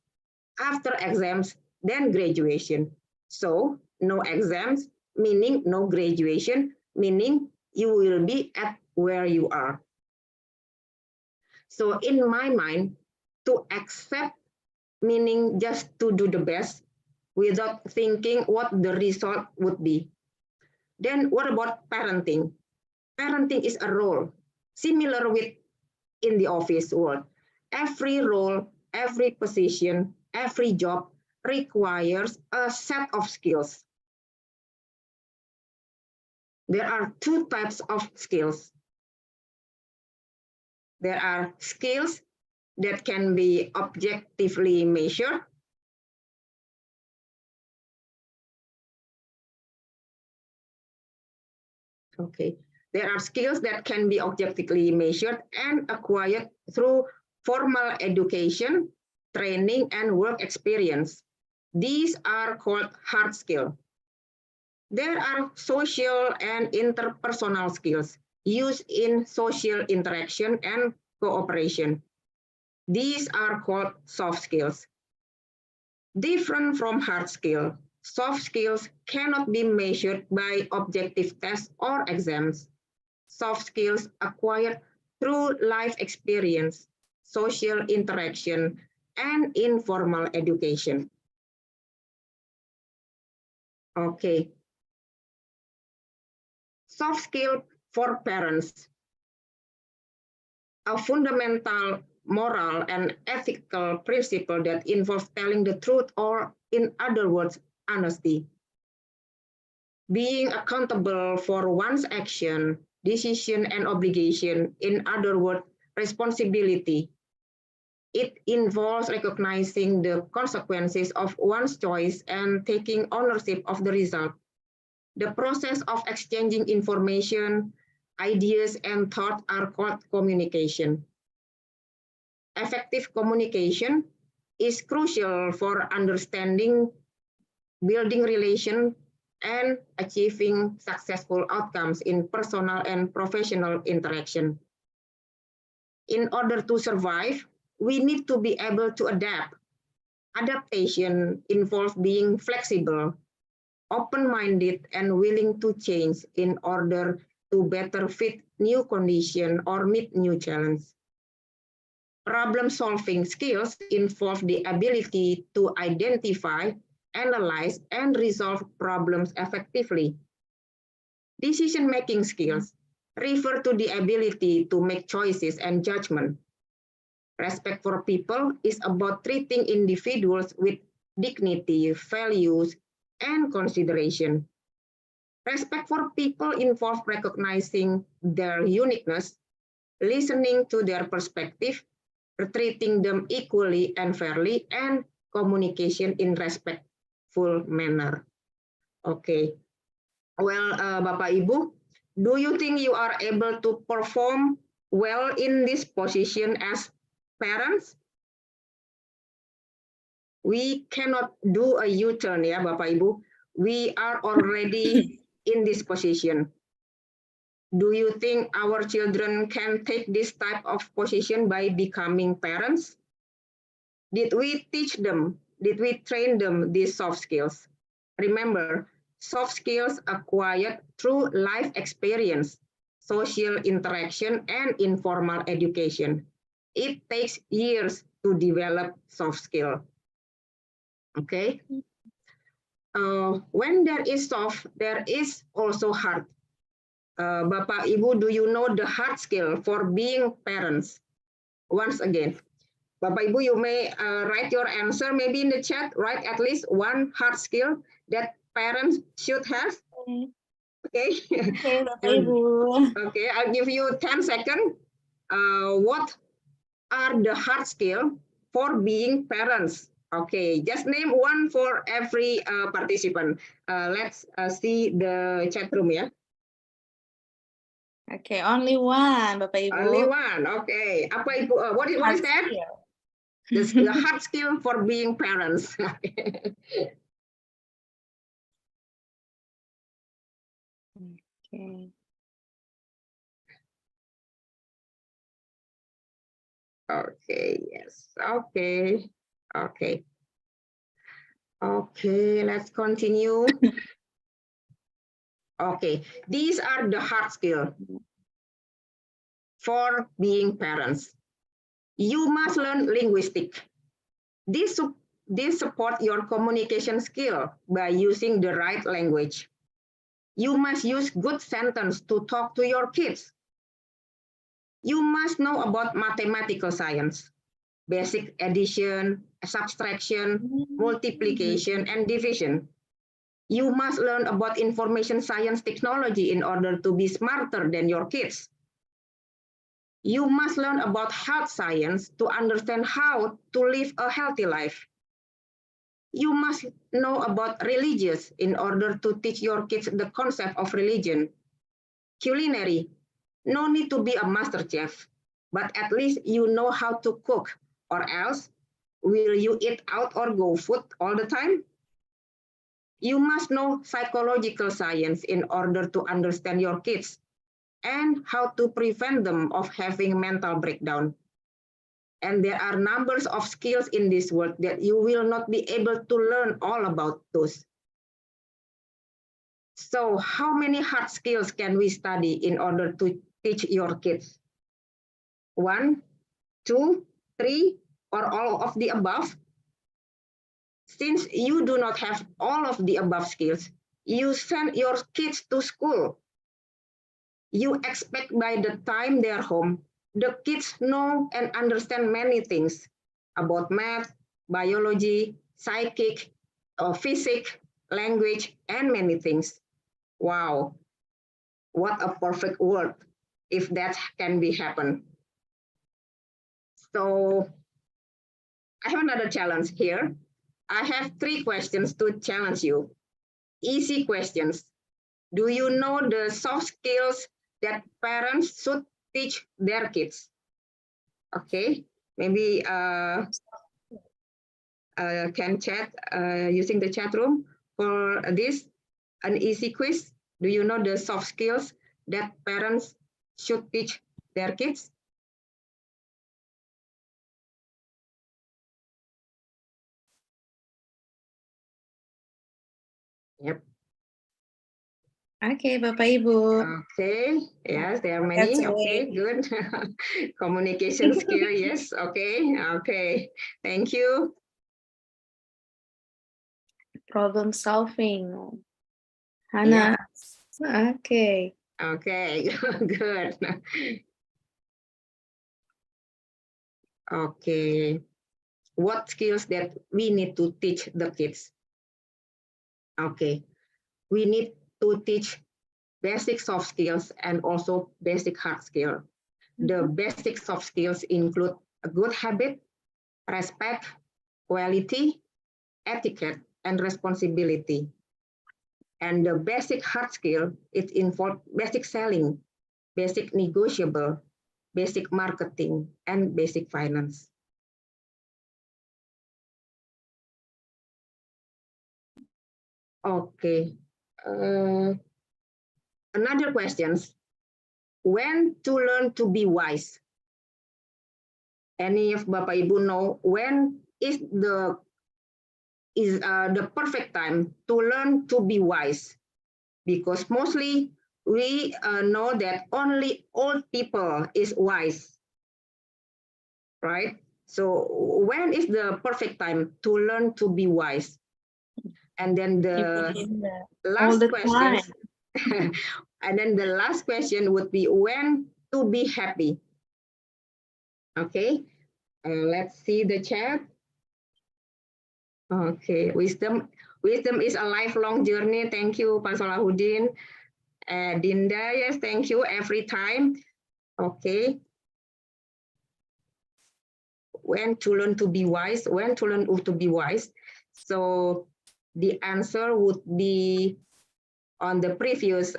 After exams, then graduation. So no exams, meaning no graduation, meaning you will be at where you are. So in my mind, to accept, meaning just to do the best without thinking what the result would be. Then what about parenting? Parenting is a role, similar with in the office world. Every role, every position, every job requires a set of skills. There are 2 types of skills. There are skills that can be objectively measured. Okay, there are skills that can be objectively measured and acquired through formal education, training, and work experience. These are called hard skills. There are social and interpersonal skills used in social interaction and cooperation. These are called soft skills. Different from hard skills, soft skills cannot be measured by objective tests or exams. Soft skills acquired through life experience, social interaction, and informal education. Okay. Soft skill for parents. A fundamental moral and ethical principle that involves telling the truth, or in other words, honesty. Being accountable for one's action, decision, and obligation, in other words, responsibility. It involves recognizing the consequences of one's choice and taking ownership of the result. The process of exchanging information, ideas, and thoughts are called communication. Effective communication is crucial for understanding, building relations, and achieving successful outcomes in personal and professional interaction. In order to survive, we need to be able to adapt. Adaptation involves being flexible, open-minded, and willing to change in order to better fit new conditions or meet new challenges. Problem-solving skills involve the ability to identify, analyze, and resolve problems effectively. Decision-making skills refer to the ability to make choices and judgment. Respect for people is about treating individuals with dignity, values, and consideration. Respect for people involves recognizing their uniqueness, listening to their perspective, treating them equally and fairly, and communication in respectful manner. Okay. Well, Bapak Ibu, do you think you are able to perform well in this position as parents? We cannot do a U-turn, ya Bapak Ibu. We are already in this position. Do you think our children can take this type of position by becoming parents? Did we teach them? Did we train them these soft skills? Remember, soft skills acquired through life experience, social interaction, and informal education. It takes years to develop soft skill. Okay. When there is soft, there is also hard. Bapak Ibu, do you know the hard skill for being parents? Once again, Bapak Ibu, you may write your answer maybe in the chat. Write at least one hard skill that parents should have. Okay. Okay, Bapak Ibu. Okay, I'll give you 10 seconds. What are the hard skills for being parents? Okay, just name one for every participant. Let's see the chat room, ya. Okay, only one, Bapak Ibu. Only one. Okay. Apa Ibu? What is that? The hard skill for being parents. Okay. Okay. Yes. Okay. Okay. Okay. Let's continue. Okay. These are the hard skills for being parents. You must learn linguistics. This support your communication skill by using the right language. You must use good sentence to talk to your kids. You must know about mathematical science, basic addition, subtraction, multiplication, and division. You must learn about information science technology in order to be smarter than your kids. You must learn about health science to understand how to live a healthy life. You must know about religious in order to teach your kids the concept of religion. Culinary, no need to be a master chef, but at least you know how to cook, or else will you eat out or go food all the time? You must know psychological science in order to understand your kids and how to prevent them of having mental breakdown. And there are numbers of skills in this world that you will not be able to learn all about those. So how many hard skills can we study in order to teach your kids? 1, 2, 3, or all of the above? Since you do not have all of the above skills, you send your kids to school. You expect by the time they're home, the kids know and understand many things about math, biology, psychic, physics, language, and many things. Wow, what a perfect world if that can be happen. So I have another challenge here. I have 3 questions to challenge you. Easy questions. Do you know the soft skills that parents should teach their kids? Okay, maybe can chat using the chat room for this, an easy quiz. Do you know the soft skills that parents should teach their kids? Yep. Okay, Bapak Ibu. Okay, yes, there are That's many. the Okay, way. good. Communication skill, yes. Okay, okay. Thank you. Problem solving. Hannah. Okay. Okay, good. Okay. What skills that we need to teach the kids? Okay, we need to teach basic soft skills and also basic hard skill. The basic soft skills include a good habit, respect, quality, etiquette, and responsibility. And the basic hard skill, it involves basic selling, basic negotiable, basic marketing, and basic finance. Okay. Another questions. When to learn to be wise? Any of Bapak Ibu know when is the perfect time to learn to be wise? Because mostly we know that only old people is wise, right? So when is the perfect time to learn to be wise? And then the last question, and then the last question would be when to be happy. Okay, let's see the chat. Okay, wisdom is a lifelong journey. Thank you, Pak Salahuddin. Dinda, yes, thank you every time. Okay. When to learn to be wise, when to learn to be wise. So the answer would be on the previous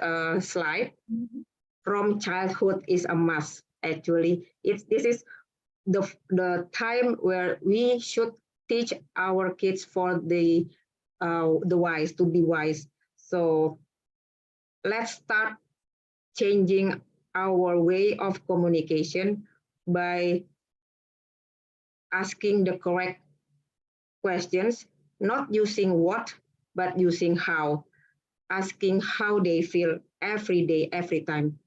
slide. From childhood is a must. Actually, this is the time where we should teach our kids for the wise, to be wise. So let's start changing our way of communication by asking the correct questions, not using what, but using how, asking how they feel every day, every time.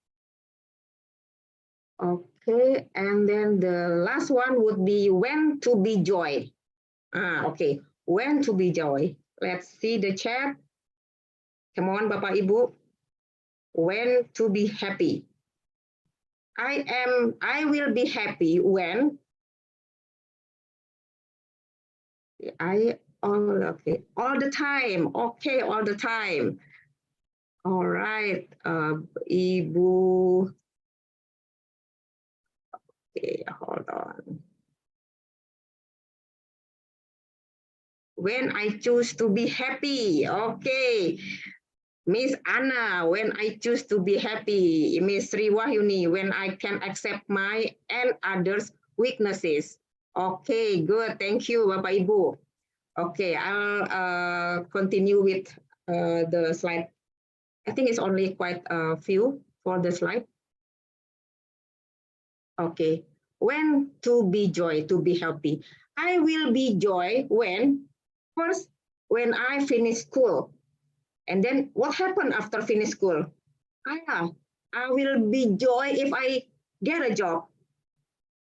Okay, and then the last one would be when to be joy. Okay, when to be joy. Let's see the chat. Come on, Bapak Ibu. When to be happy. I will be happy when all the time. Okay, all the time. All right, Ibu. Okay, hold on. When I choose to be happy. Okay. Miss Anna, when I choose to be happy. Miss Sri Wahyuni, when I can accept my and others' weaknesses. Okay, good. Thank you, Bapak Ibu. Okay, I'll continue with the slide. I think it's only quite a few for the slide. Okay, when to be joy, to be happy. I will be joy when, first, when I finish school. And then what happened after finish school? I will be joy if I get a job.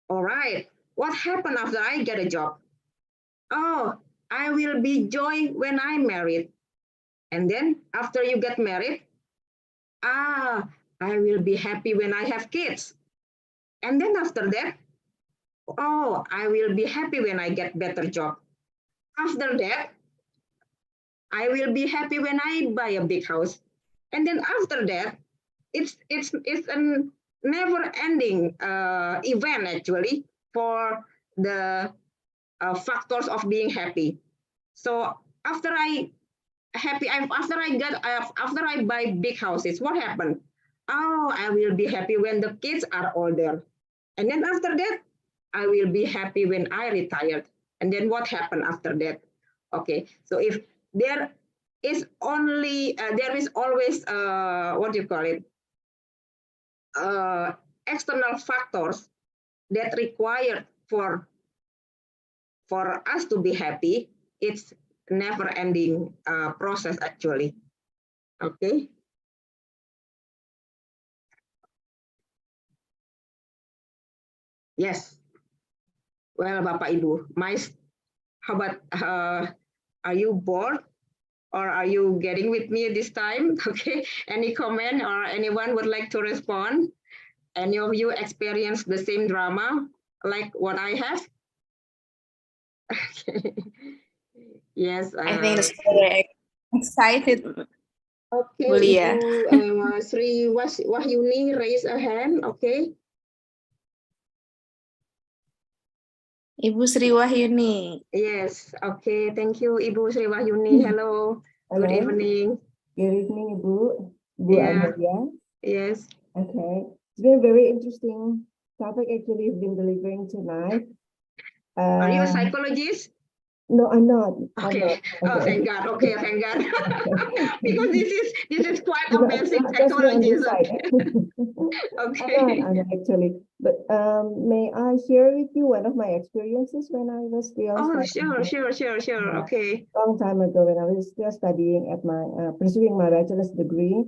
All right, what happened after I get a job? Oh, I will be joy when I'm married. And then after you get married, I will be happy when I have kids. And then after that, oh, I will be happy when I get better job. After that, I will be happy when I buy a big house. And then after that, it's a never-ending event actually for the factors of being happy. So after I buy big houses, what happened? oh, I will be happy when the kids are older. And then after that, I will be happy when I retired. And then what happened after that? Okay, so if there is only, there is always, what do you call it? External factors that required for us to be happy, it's never ending process actually. Okay. Yes. Well, Bapak Ibu, how about, are you bored or are you getting with me this time? Okay. Any comment or anyone would like to respond? Any of you experienced the same drama like what I have? Okay. Yes. I think it's very excited. Okay, Bulia. Ibu Sri Wahyuni raise a hand. Okay. Ibu Sri Wahyuni. Yes. Okay. Thank you, Ibu Sri Wahyuni. Hello. Good Hello. evening. Good evening, Ibu. Bu Yeah. Amelia. Yes. Okay. It's been a very interesting topic actually you've been delivering tonight. Are you a psychologist? No, I'm not. Okay. I'm not. Oh, thank God. Okay, thank God. Because this is quite a Not, basic not just me on this psychologist. side. Okay. I'm not actually. But may I share with you one of my experiences when I was still Oh, studying sure. Okay. long time ago when I was still studying at my pursuing my bachelor's degree.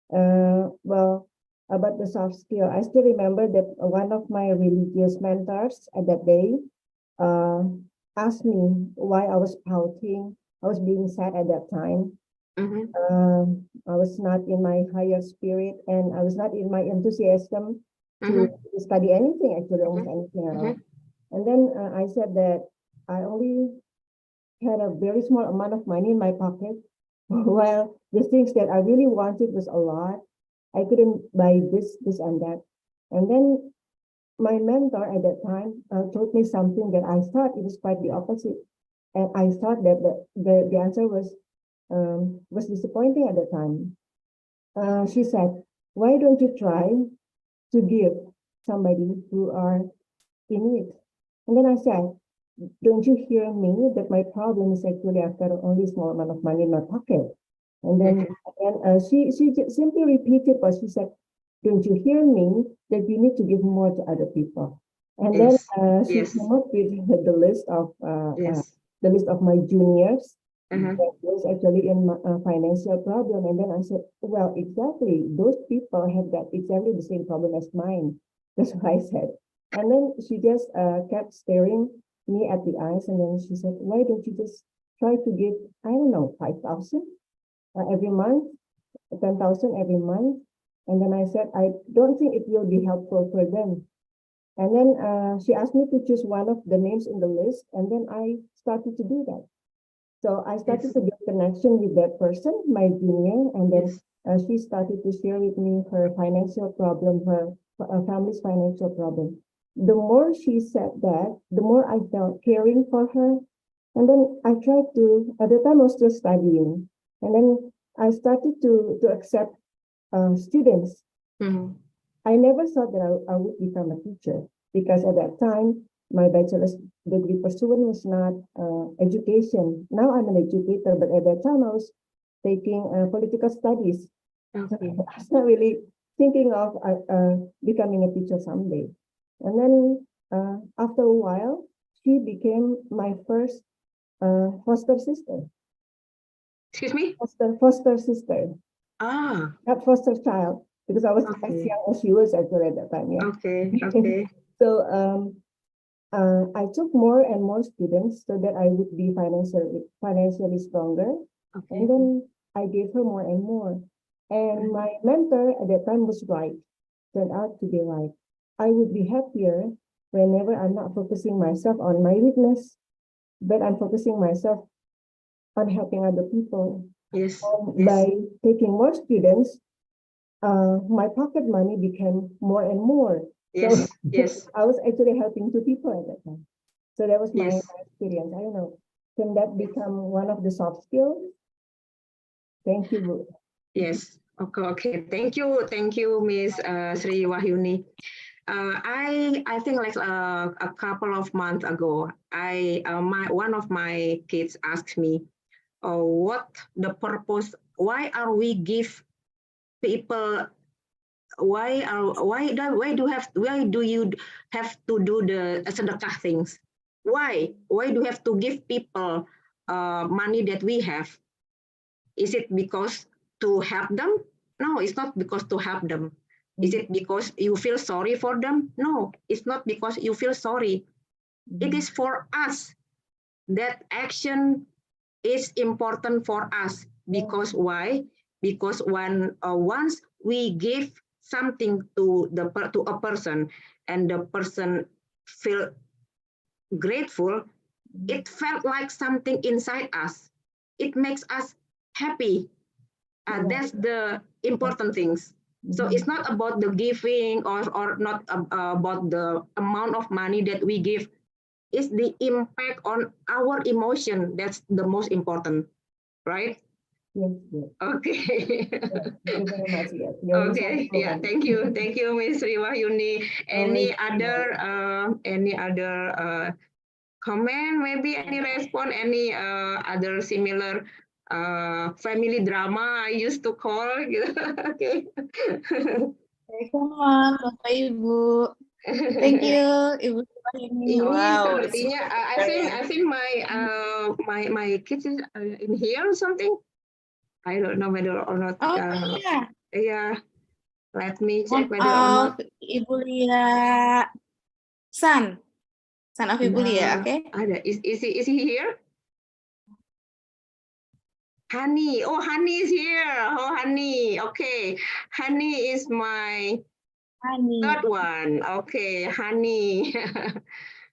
Well, about the soft skill, I still remember that one of my religious mentors at that day asked me why I was pouting. I was being sad at that time. Mhm. I was not in my higher spirit and I was not in my enthusiasm to study anything, actually, almost anything at all. And then I said that I only had a very small amount of money in my pocket, while the things that I really wanted was a lot. I couldn't buy this, and that. And then my mentor at that time told me something that I thought it was quite the opposite. And I thought that the answer was disappointing at the time. She said, why don't you try to give somebody who are in need? And then I said, don't you hear me that my problem is actually I've got only small amount of money in my pocket? And then she simply repeated what she said, don't you hear me that you need to give more to other people? And then she came up with the list of my juniors that was actually in financial problem. And then I said, well, exactly, those people have got exactly the same problem as mine. That's what I said. And then she just kept staring me at the eyes, and then she said, why don't you just try to give, I don't know, 5,000 every month, 10,000 every month? And then I said, I don't think it will be helpful for them. And then she asked me to choose one of the names in the list, and then I started to do that. So I started to build connection with that person, my junior, and then she started to share with me her financial problem, her family's financial problem. The more she said that, the more I felt caring for her. And then I tried to, at the time I was still studying, and then I started to accept students. I never thought that I would become a teacher, because at that time, my bachelor's degree pursuit was not education. Now I'm an educator, but at that time I was taking political studies. Okay. So I was not really thinking of becoming a teacher someday. And then after a while, she became my first foster sister. Excuse me? Foster sister. Ah. Not foster child, because I was as young as she was actually at that time. Yeah. Okay. So I took more and more students so that I would be financially stronger. Okay. And then I gave her more and more. And my mentor at that time was right, turned out to be right. I would be happier whenever I'm not focusing myself on my weakness, but I'm focusing myself on helping other people. Yes. By taking more students, my pocket money became more and more. Yes. So I was actually helping 2 people at that time. So that was my experience. I don't know. Can that become one of the soft skills? Thank you. Yes. Okay. Thank you, Miss Sri Wahyuni. I think like a couple of months ago, one of my kids asked me, what the purpose? Why are we give people? Why do you have to do the sedekah things? Why do you have to give people money that we have? Is it because to help them? No, it's not because to help them. Is it because you feel sorry for them? No, it's not because you feel sorry. It is for us. That action is important for us. Because why? Because once we give something to a person and the person feel grateful, it felt like something inside us. It makes us happy. That's the important things. So it's not about the giving or not about the amount of money that we give. It's the impact on our emotion. That's the most important, right? Yes, yes. Okay. Thank you very much. Yes. Okay. Yeah. Thank you, Ms. Riwayuni. Any other comment? Maybe any response? Any other similar family drama I used to call? Okay. Come on, Bapak Ibu. Thank you, Ibu. Ini Wow. sepertinya I think my kids is in here or something. I don't know whether or not. Oh yeah. Yeah. Let me check One whether or not. Ibu Lia, son of Ibu Lia. Okay. Ada. Is he here? Honey. Oh, Honey is here. Oh, Honey. Okay. Honey is my third one. Okay, Honey.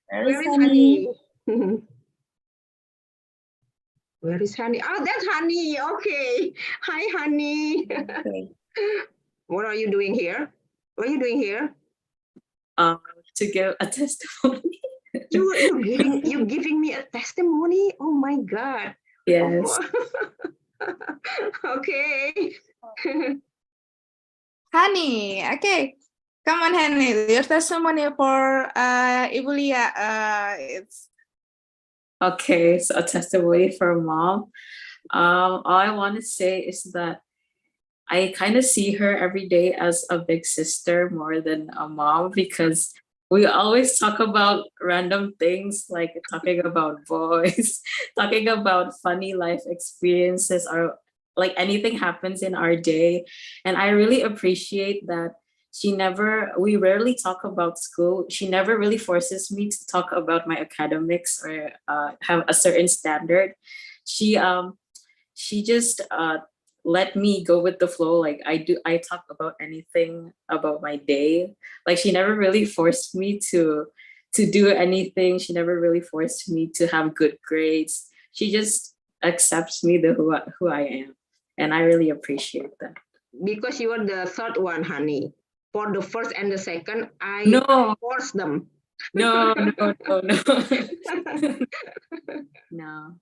Where is Honey? Where is Honey? Oh, that's Honey. Okay. Hi, Honey. Okay. What are you doing here? What are you doing here? To give a testimony. You giving me a testimony? Oh my God. Yes. Okay. Honey, okay. Come on, Honey. Your testimony for Ibu Lia. It's Okay, so a testimony for mom. All I want to say is that I kind of see her every day as a big sister more than a mom, because we always talk about random things, like talking about boys, talking about funny life experiences, or like anything happens in our day. And I really appreciate that we rarely talk about school. She never really forces me to talk about my academics or have a certain standard. She just let me go with the flow. Like I talk about anything about my day. Like she never really forced me to do anything. She never really forced me to have good grades. She just accepts me who I am, and I really appreciate that. Because you are the third one, Honey. For the first and the second, I force them. No. No.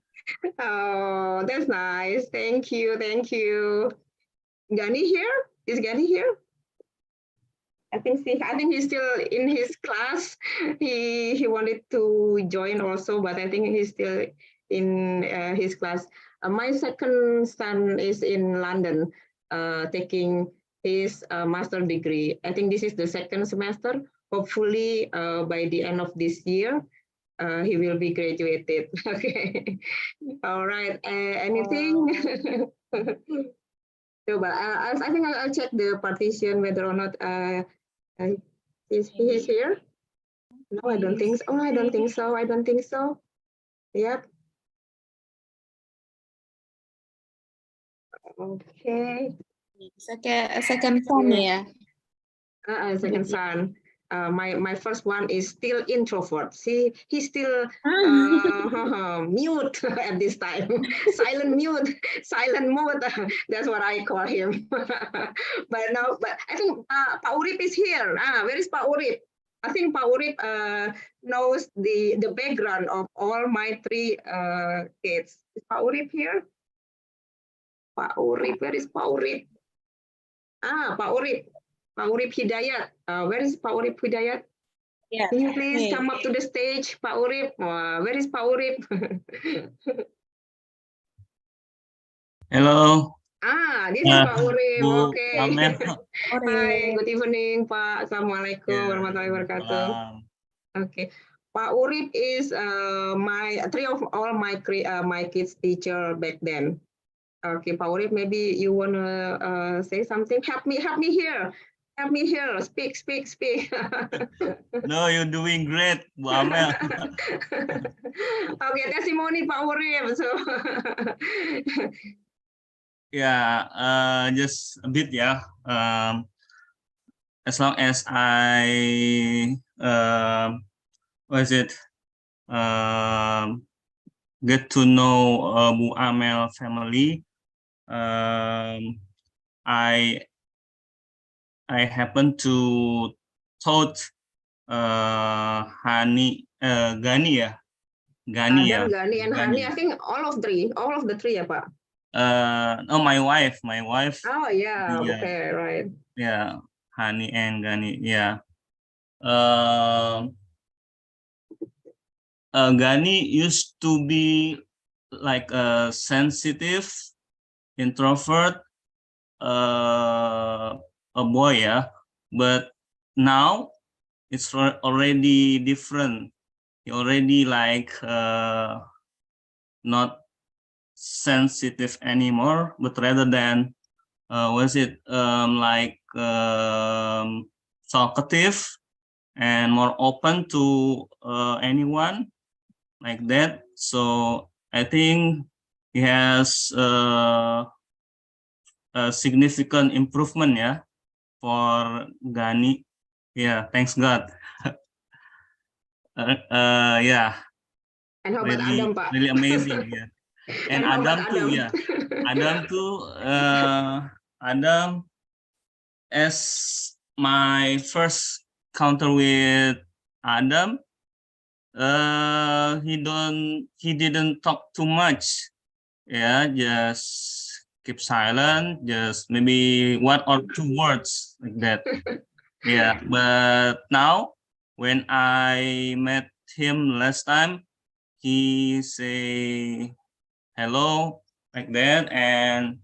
Oh, that's nice. Thank you. Gani here? Is Gani here? I think he's still in his class. He wanted to join also, but I think he's still in his class. My second son is in London, taking his master degree. I think this is the second semester. Hopefully, by the end of this year, he will be graduated. Okay. All right. Anything? I think I'll check the partition whether or not is he here. No, I don't think so. Oh, I don't think so. Yep. Okay. second son ya. Second son. My first one is still introvert. See, he's still mute at this time. Silent mode. That's what I call him. But I think Pak Urip is here. Where is Pak Urip? I think Pak Urip knows the background of all my three kids. Is Pak Urip here? Pak Urip, where is Pak Urip? Pak Urip. Pak Urip Hidayat. Where is Pak Urip Hidayat? Yes. Can you please Okay. come up to the stage, Pak Urip? Where is Pak Urip? Hello, This is Pak Urip. Bu Okay. Amel. Hi, good evening, Pak. Assalamualaikum warahmatullahi wabarakatuh. Okay. Pak Urip is my kids' teacher back then. Okay, Pak Urip, maybe you wanna say something? Help me here. Help me here. Speak. No, you're doing great, Bu Amel. Okay, testimony Pak Urip. So Yeah, just a bit, yeah. As long as I get to know Bu Amel family, I happen to thought Gani ya. Gani ya. Adam, Gani, and Hani. I think all of the three, ya Pak. No, my wife. Oh yeah, Yeah. okay, right. Yeah, Hani and Gani. Yeah. Gani used to be like a sensitive, introvert, a boy, yeah. But now it's already different. He already like not sensitive anymore, but rather than talkative and more open to anyone like that. So I think he has a significant improvement, yeah, for Gani. Yeah, thanks God. Yeah. And how about Really, Adam, Pak? really amazing, yeah. And how about Adam too, yeah. Adam too. Adam, as my first encounter with Adam, he didn't talk too much. Yeah, just keep silent, just maybe one or two words like that. Yeah, but now when I met him last time, he say hello like that and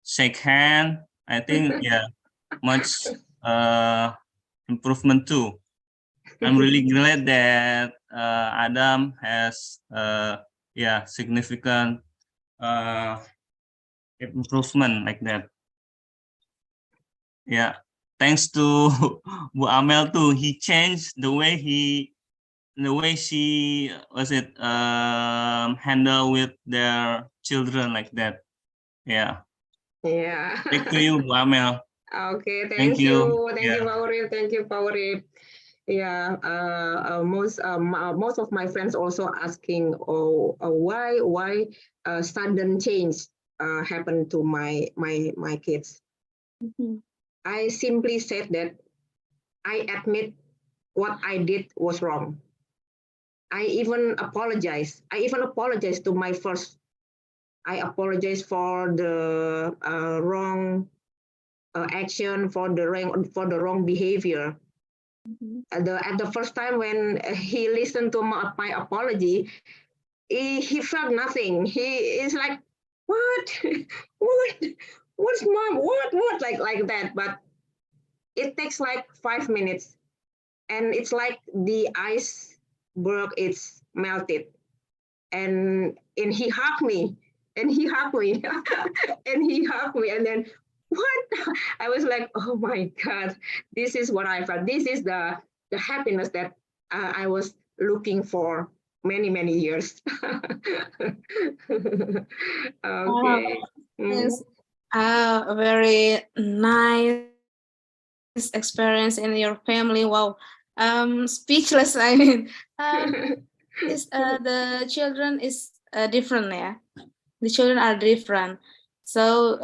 shake hand. I think yeah, much improvement too. I'm really glad that Adam has yeah, significant improvement like that. Yeah, thanks to Bu Amel too. He changed the way she handle with their children like that. Yeah. Yeah. Back to you, Bu Amel. Okay, Thank you. Thank you, Pak Urip. Thank you, Pak Urip. Yeah, most of my friends also asking, why sudden change happened to my kids. I simply said that I admit what I did was wrong. I even apologize to my first. I apologize for the wrong action, for the wrong behavior. At the first time when he listened to my apology, he felt nothing. He is like, what, what's mom, what, like that. But it takes like 5 minutes, and it's like the iceberg it's melted, and he hugged me, and he hugged me, and then what? I was like, oh my God, this is what I felt. This is the happiness that I was looking for many years. Okay. Yes, a very nice experience in your family. Wow, speechless. I mean, the children is different, yeah. The children are different, so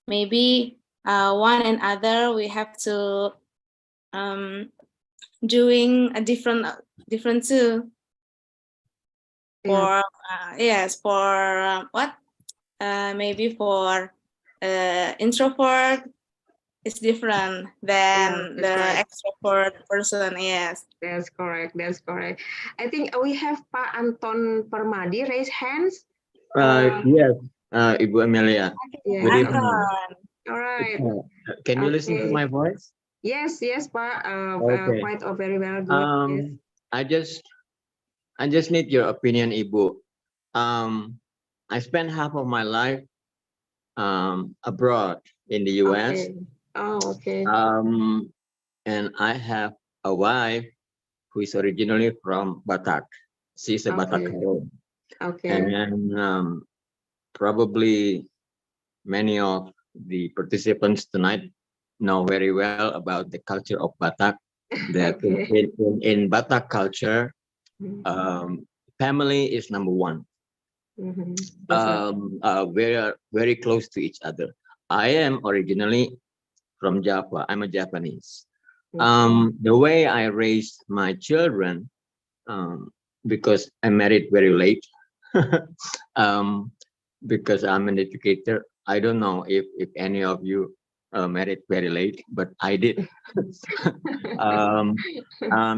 maybe one and other we have to doing a different too. For yes, for what? Maybe for introvert, is different than that's the right. extrovert person. Yes. That's correct. That's correct. I think we have Pak Anton Permadi raise hands. Yes, Ibu Amelia. Yeah. Good Okay. evening. All right. Can you listen to Okay. my voice? Yes, yes, Pak. Okay. Quite very well. Good. Yes. I just need your opinion, Ibu. I spent half of my life abroad in the US. Okay. Oh, okay. And I have a wife who is originally from Batak. She's a Batak Okay. girl. Okay. And probably many of the participants tonight know very well about the culture of Batak. That Okay. in Batak culture, family is number one. That's right. We are very close to each other. I am originally from Java. I'm a Japanese. The way I raised my children, because I married very late, because I'm an educator. I don't know if any of you married very late, but I did.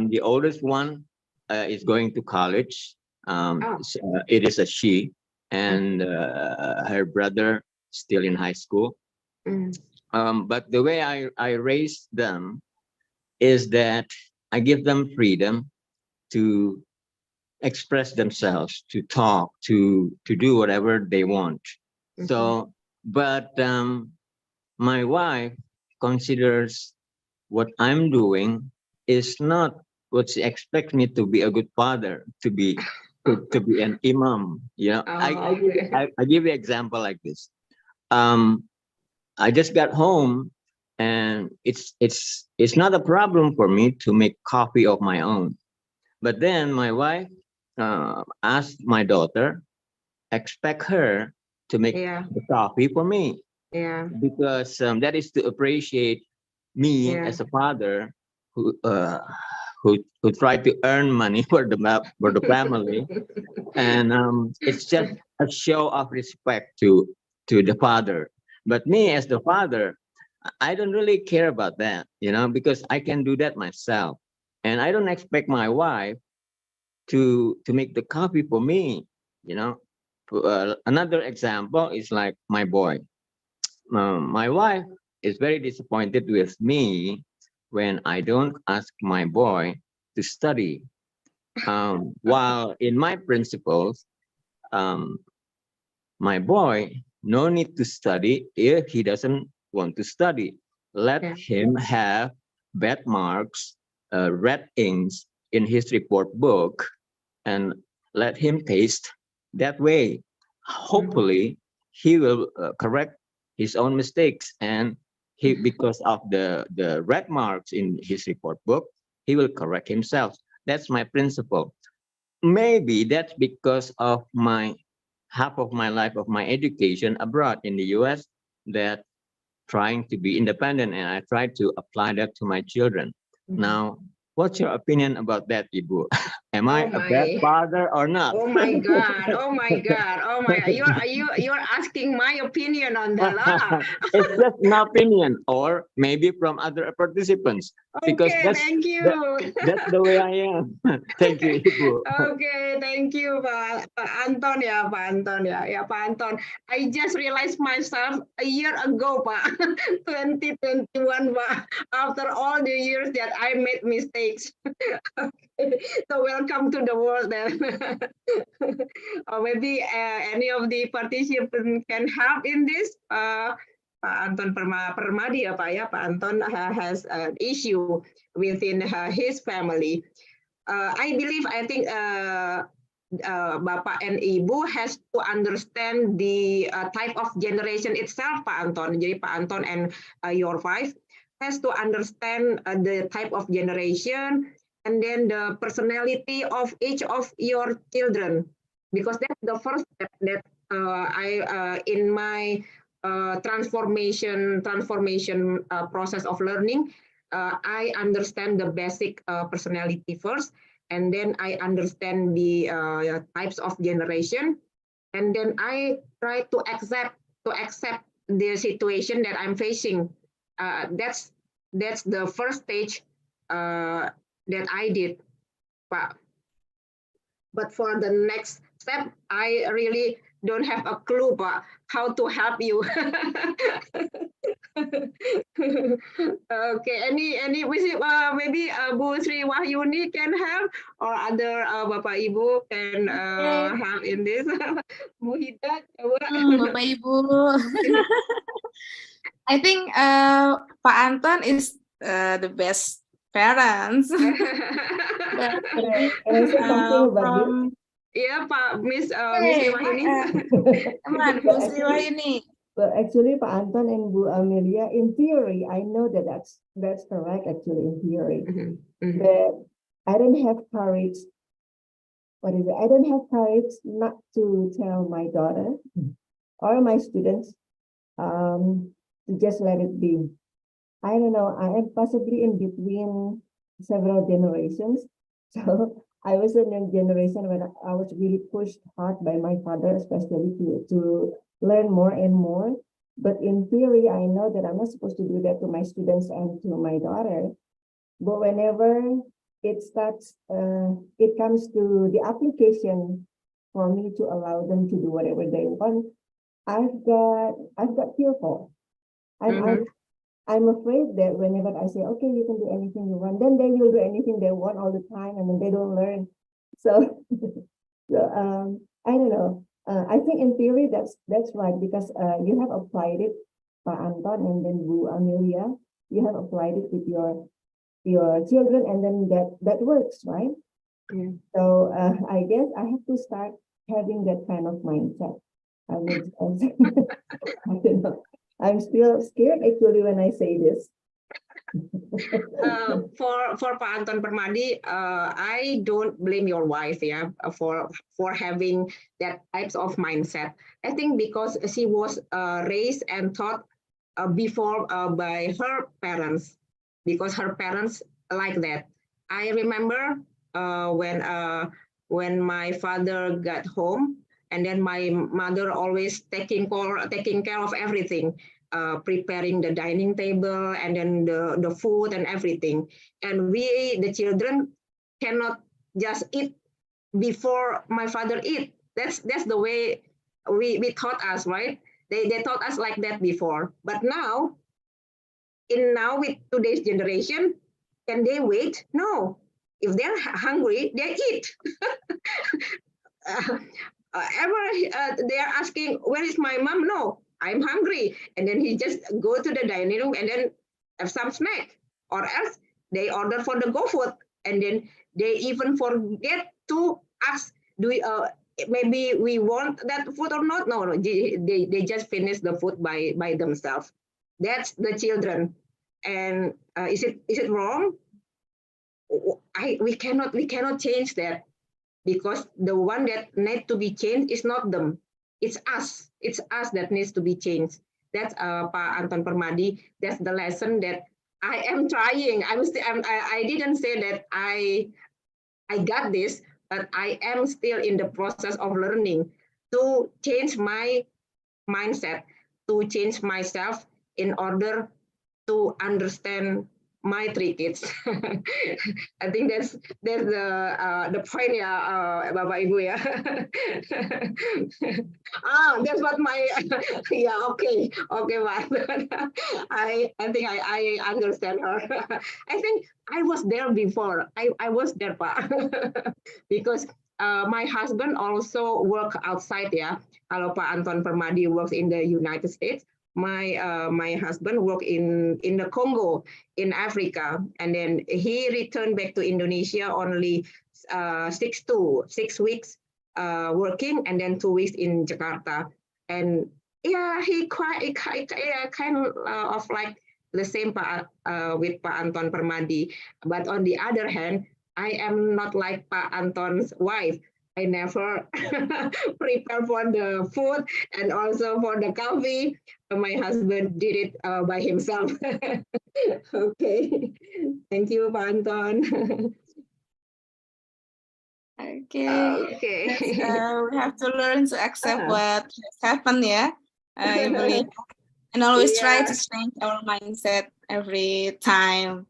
The oldest one is going to college. It is a she, and her brother still in high school. But the way I raise them is that I give them freedom to express themselves, to talk, to do whatever they want. So, but my wife considers what I'm doing is not what she expects me to be a good father, to be an imam. You know, I give you an example like this. I just got home, and it's not a problem for me to make coffee of my own. But then my wife asked my daughter, expect her to make the coffee for me. Yeah. Because that is to appreciate me as a father who tried to earn money for the family, and it's just a show of respect to the father. But me as the father, I don't really care about that, you know, because I can do that myself, and I don't expect my wife to make the coffee for me, you know. Another example is like my boy. My wife is very disappointed with me when I don't ask my boy to study. While in my principles, my boy no need to study if he doesn't want to study. Let him have bad marks, red inks in his report book, and let him taste that way. Hopefully, he will correct his own mistakes, and he, because of the red marks in his report book, he will correct himself. That's my principle. Maybe that's because of my half of my life of my education abroad in the US, that trying to be independent, and I try to apply that to my children. Now, what's your opinion about that, Ibu? Am I a bad father or not? Oh my God! Oh my God! Oh my God! You're asking my opinion on that. It's just an opinion, or maybe from other participants, because thank you. That's the way I am. Thank you, Ibu. Okay, thank you, Pak Anton ya, Pak Anton ya, Pak Anton. I just realized myself a year ago, Pak, 2021, Pak. After all the years that I made mistakes. So welcome to the world then. Or maybe any of the participants can help in this. Pak Anton Permadi ya Pak ya. Pak Anton has an issue within his family. I think Bapak and Ibu has to understand the type of generation itself, Pak Anton. Jadi Pak Anton and your wife has to understand the type of generation, and then the personality of each of your children, because that's the first step that I in my transformation process of learning, I understand the basic personality first, and then I understand the types of generation, and then I try to accept the situation that I'm facing. that's the first stage that I did, Pak. But for the next step, I really don't have a clue, Pak, how to help you. Okay, any maybe Bu Sri Wahyuni can help, or other Bapak Ibu can help in this. Bu Hida, Bapak Ibu. I think Pak Anton is the best parents. But maybe Can I say something about this? from yeah, Pak Miss Sri Wahyuni. come on, Bu Sri Wahyuni. But actually, Pak Anton and Bu Amelia, in theory, I know that that's correct. Actually, in theory, but I don't have courage. What is it? I don't have courage not to tell my daughter or my students to just let it be. I don't know. I am possibly in between several generations. So I was in a generation when I was really pushed hard by my father, especially to learn more and more. But in theory, I know that I'm not supposed to do that to my students and to my daughter. But whenever it starts, it comes to the application for me to allow them to do whatever they want, I've got fearful. I'm afraid that whenever I say, okay, you can do anything you want, then they will do anything they want all the time, and then they don't learn. So, I don't know. I think in theory that's right, because you have applied it, Pak Anton and then Bu Amelia, you have applied it with your children, and then that works, right? So I guess I have to start having that kind of mindset. I mean, I don't know. I'm still scared actually when I say this. For Pak Anton Permadi, I don't blame your wife, for having that types of mindset. I think because she was raised and taught before by her parents, because her parents like that. I remember when my father got home, and then my mother always taking care of everything. Preparing the dining table, and then the food and everything. And we, the children, cannot just eat before my father eat. That's the way we taught us, right? They taught us like that before. But now with today's generation, can they wait? No. If they're hungry, they eat. They are asking, where is my mom? No, I'm hungry. And then he just go to the dining room and then have some snack. Or else they order for the GoFood. And then they even forget to ask, maybe we want that food or not? No, they just finish the food by themselves. That's the children. And is it wrong? We cannot change that. Because the one that needs to be changed is not them, it's us. It's us that needs to be changed. That's Pak Anton Permadi. That's the lesson that I am trying. I didn't say that I got this, but I am still in the process of learning to change my mindset, to change myself in order to understand my 3 kids. I think that's the point, Bapak Ibu, ya. That's what my okay, Pak. I think I understand her. I think I was there before. I was there, Pak, because my husband also work outside, ya. Kalau Pak Anton Permadi works in the United States, my husband worked in the Congo, in Africa, and then he returned back to Indonesia only 6 weeks working, and then 2 weeks in Jakarta. And yeah, he kind of like the same with Pak Anton Permadi. But on the other hand, I am not like Pak Anton's wife. I never prepare for the food and also for the coffee. My husband did it by himself. Okay, thank you, Pak Anton. Okay. We have to learn to accept what has happened, ya, I believe. And always try to change our mindset every time.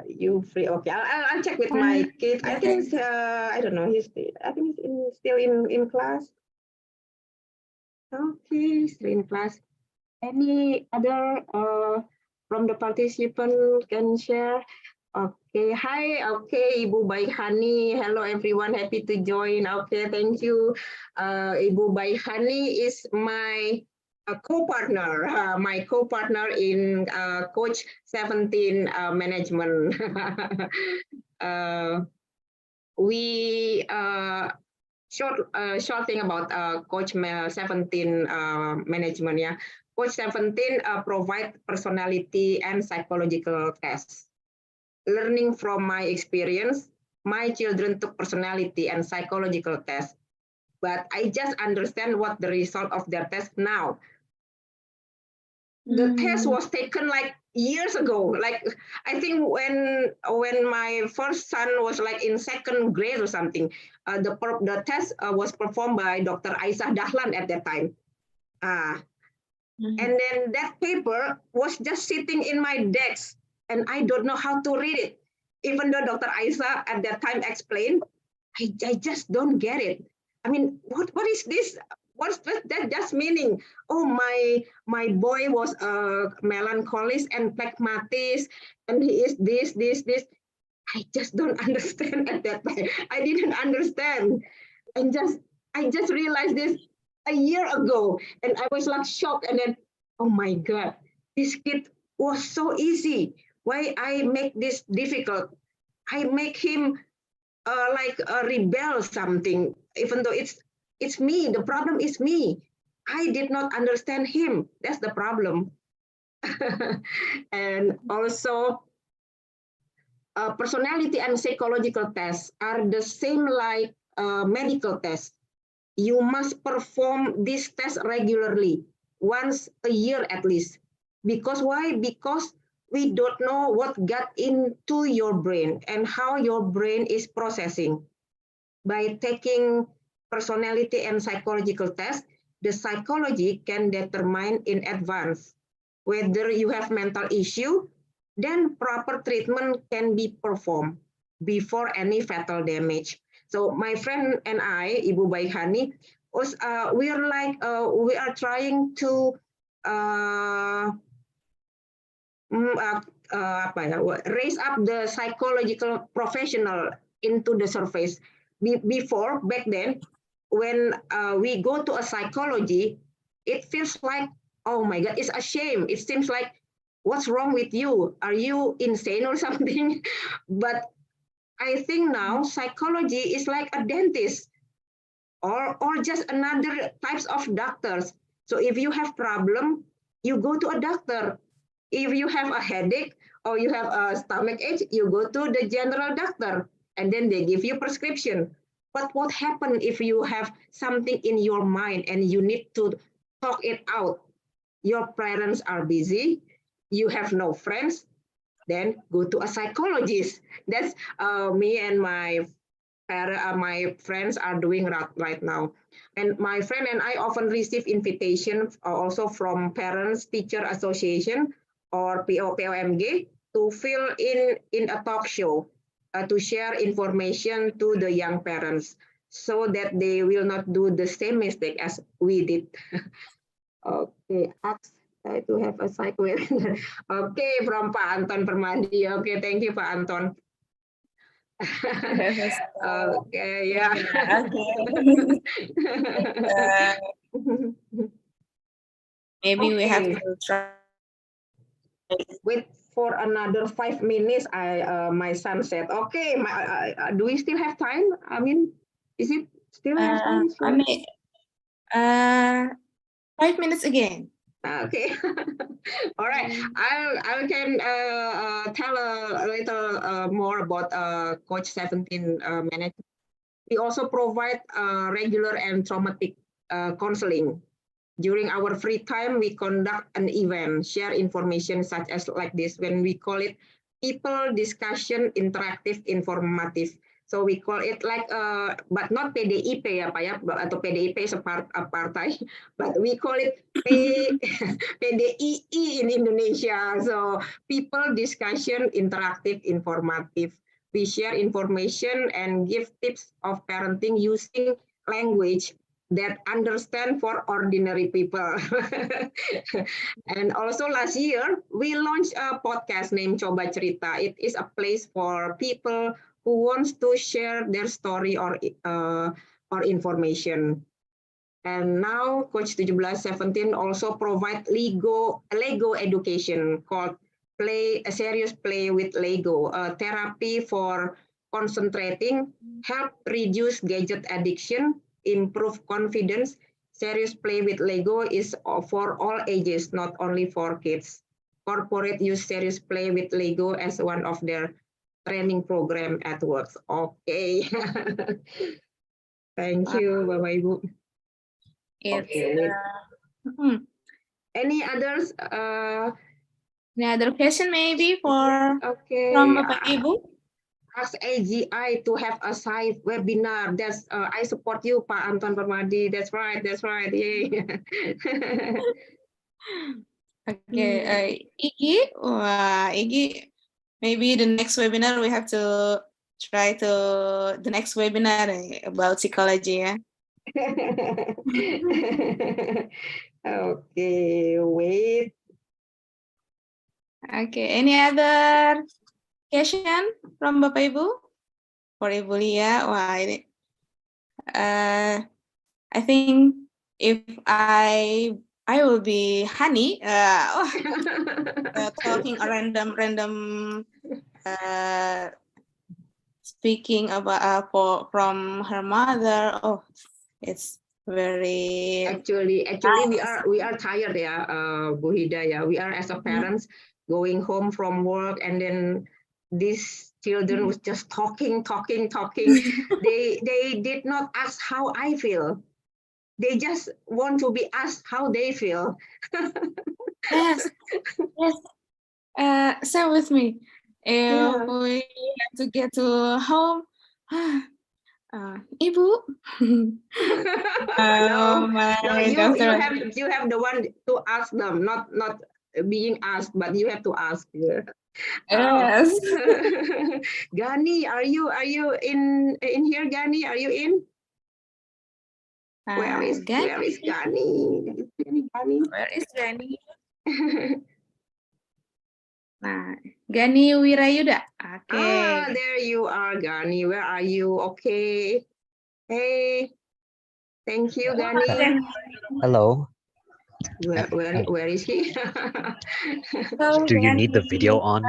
You free? Okay, I'll check with my kid. I think I don't know. I think he's still in class. Okay, still in class. Any other from the participant can share? Okay, hi. Okay, Ibu Baik Hani. Hello, everyone. Happy to join. Okay, thank you. Ibu Baik Hani is my co-partner. My co-partner in Coach 17 management. We short thing about Coach 17 management. Yeah, Coach 17 provide personality and psychological tests. Learning from my experience, my children took personality and psychological tests, but I just understand what the result of their test now. The test was taken like years ago. Like I think when my first son was like in 2nd grade or something, the test was performed by Dr. Aisyah Dahlan at that time. And then that paper was just sitting in my desk, and I don't know how to read it. Even though Dr. Aisyah at that time explained, I just don't get it. I mean, what is this? What's that just meaning? Oh, my boy was a melancholic and phlegmatic, and he is this. I just don't understand at that time. I didn't understand, and I just realized this a year ago, and I was like shocked. And then, oh my God, this kid was so easy. Why I make this difficult? I make him like a rebel something, even though it's me. The problem is me. I did not understand him. That's the problem. And also, personality and psychological tests are the same like medical tests. You must perform this test regularly, once a year at least. Because why? Because we don't know what got into your brain and how your brain is processing. By taking personality and psychological tests, the psychology can determine in advance whether you have mental issue, then proper treatment can be performed before any fatal damage. So my friend and I, Ibu Baik Hani, we are trying to raise up the psychological professional into the surface. Before, back then, when we go to a psychology, it feels like, oh my God, it's a shame. It seems like, what's wrong with you? Are you insane or something? But I think now psychology is like a dentist or just another types of doctors. So if you have problem, you go to a doctor. If you have a headache or you have a stomach ache, you go to the general doctor and then they give you prescription. But what happens if you have something in your mind and you need to talk it out? Your parents are busy, you have no friends, then go to a psychologist. That's me and my friends are doing right now. And my friend and I often receive invitations also from Parents Teacher Association or POMG to fill in a talk show to share information to the young parents so that they will not do the same mistake as we did. Okay, ask to have a psych webinar. Okay, from Pak Anton Permadi. Okay, thank you, Pak Anton. Okay, yeah. Maybe we have to try. Wait for another 5 minutes. My son said, okay. Do we still have time? I mean, is it still have time? I mean, 5 minutes again. Okay. All right. I can tell a little more about Coach 17 management. We also provide regular and traumatic counseling. During our free time, we conduct an event, share information such as like this, when we call it people discussion interactive informative. So we call it like, but not PDIP ya Pak ya, atau PDIP is a partai, but we call it PDII in Indonesia. So people discussion, interactive, informative. We share information and give tips of parenting using language that understand for ordinary people. And also last year, we launched a podcast named Coba Cerita. It is a place for people who wants to share their story or information. And now Coach 1717 also provide Lego education called a serious play with Lego, a therapy for concentrating, help reduce gadget addiction, improve confidence. Serious play with Lego is for all ages, not only for kids. Corporate use serious play with Lego as one of their training program at work. Okay. Thank you, Bapak Ibu. Okay. Any others? Any other question maybe for Okay. from Bapak Ibu? Ask AGI to have a side webinar. That's I support you, Pak Anton Permadi. That's right. That's right. Yay. Okay, Iggy, Iggy, maybe the next webinar we have to try to the next webinar about psychology, yeah. Okay, wait. Okay, any other question from Bapak Ibu? For Ibu Lia, wah ini, I think if I will be Hani, talking a random speaking about from her mother. Oh, it's very Actually, we are tired, yeah, Bu Hida, yeah. We are as a parents going home from work, and then these children was just talking. They did not ask how I feel. They just want to be asked how they feel. yes. Stay with me. If we have to get to home, Ibu. No, doctor. you have the one to ask them, not being asked, but you have to ask. Yes. Gani, are you in here? Gani, are you in? Where is Gani? Where is Gani? Nah, Gani Wirayuda. Okay. There you are, Gani. Where are you? Okay. Hey, thank you, Gani. Hello. Where is he? Do you need the video on?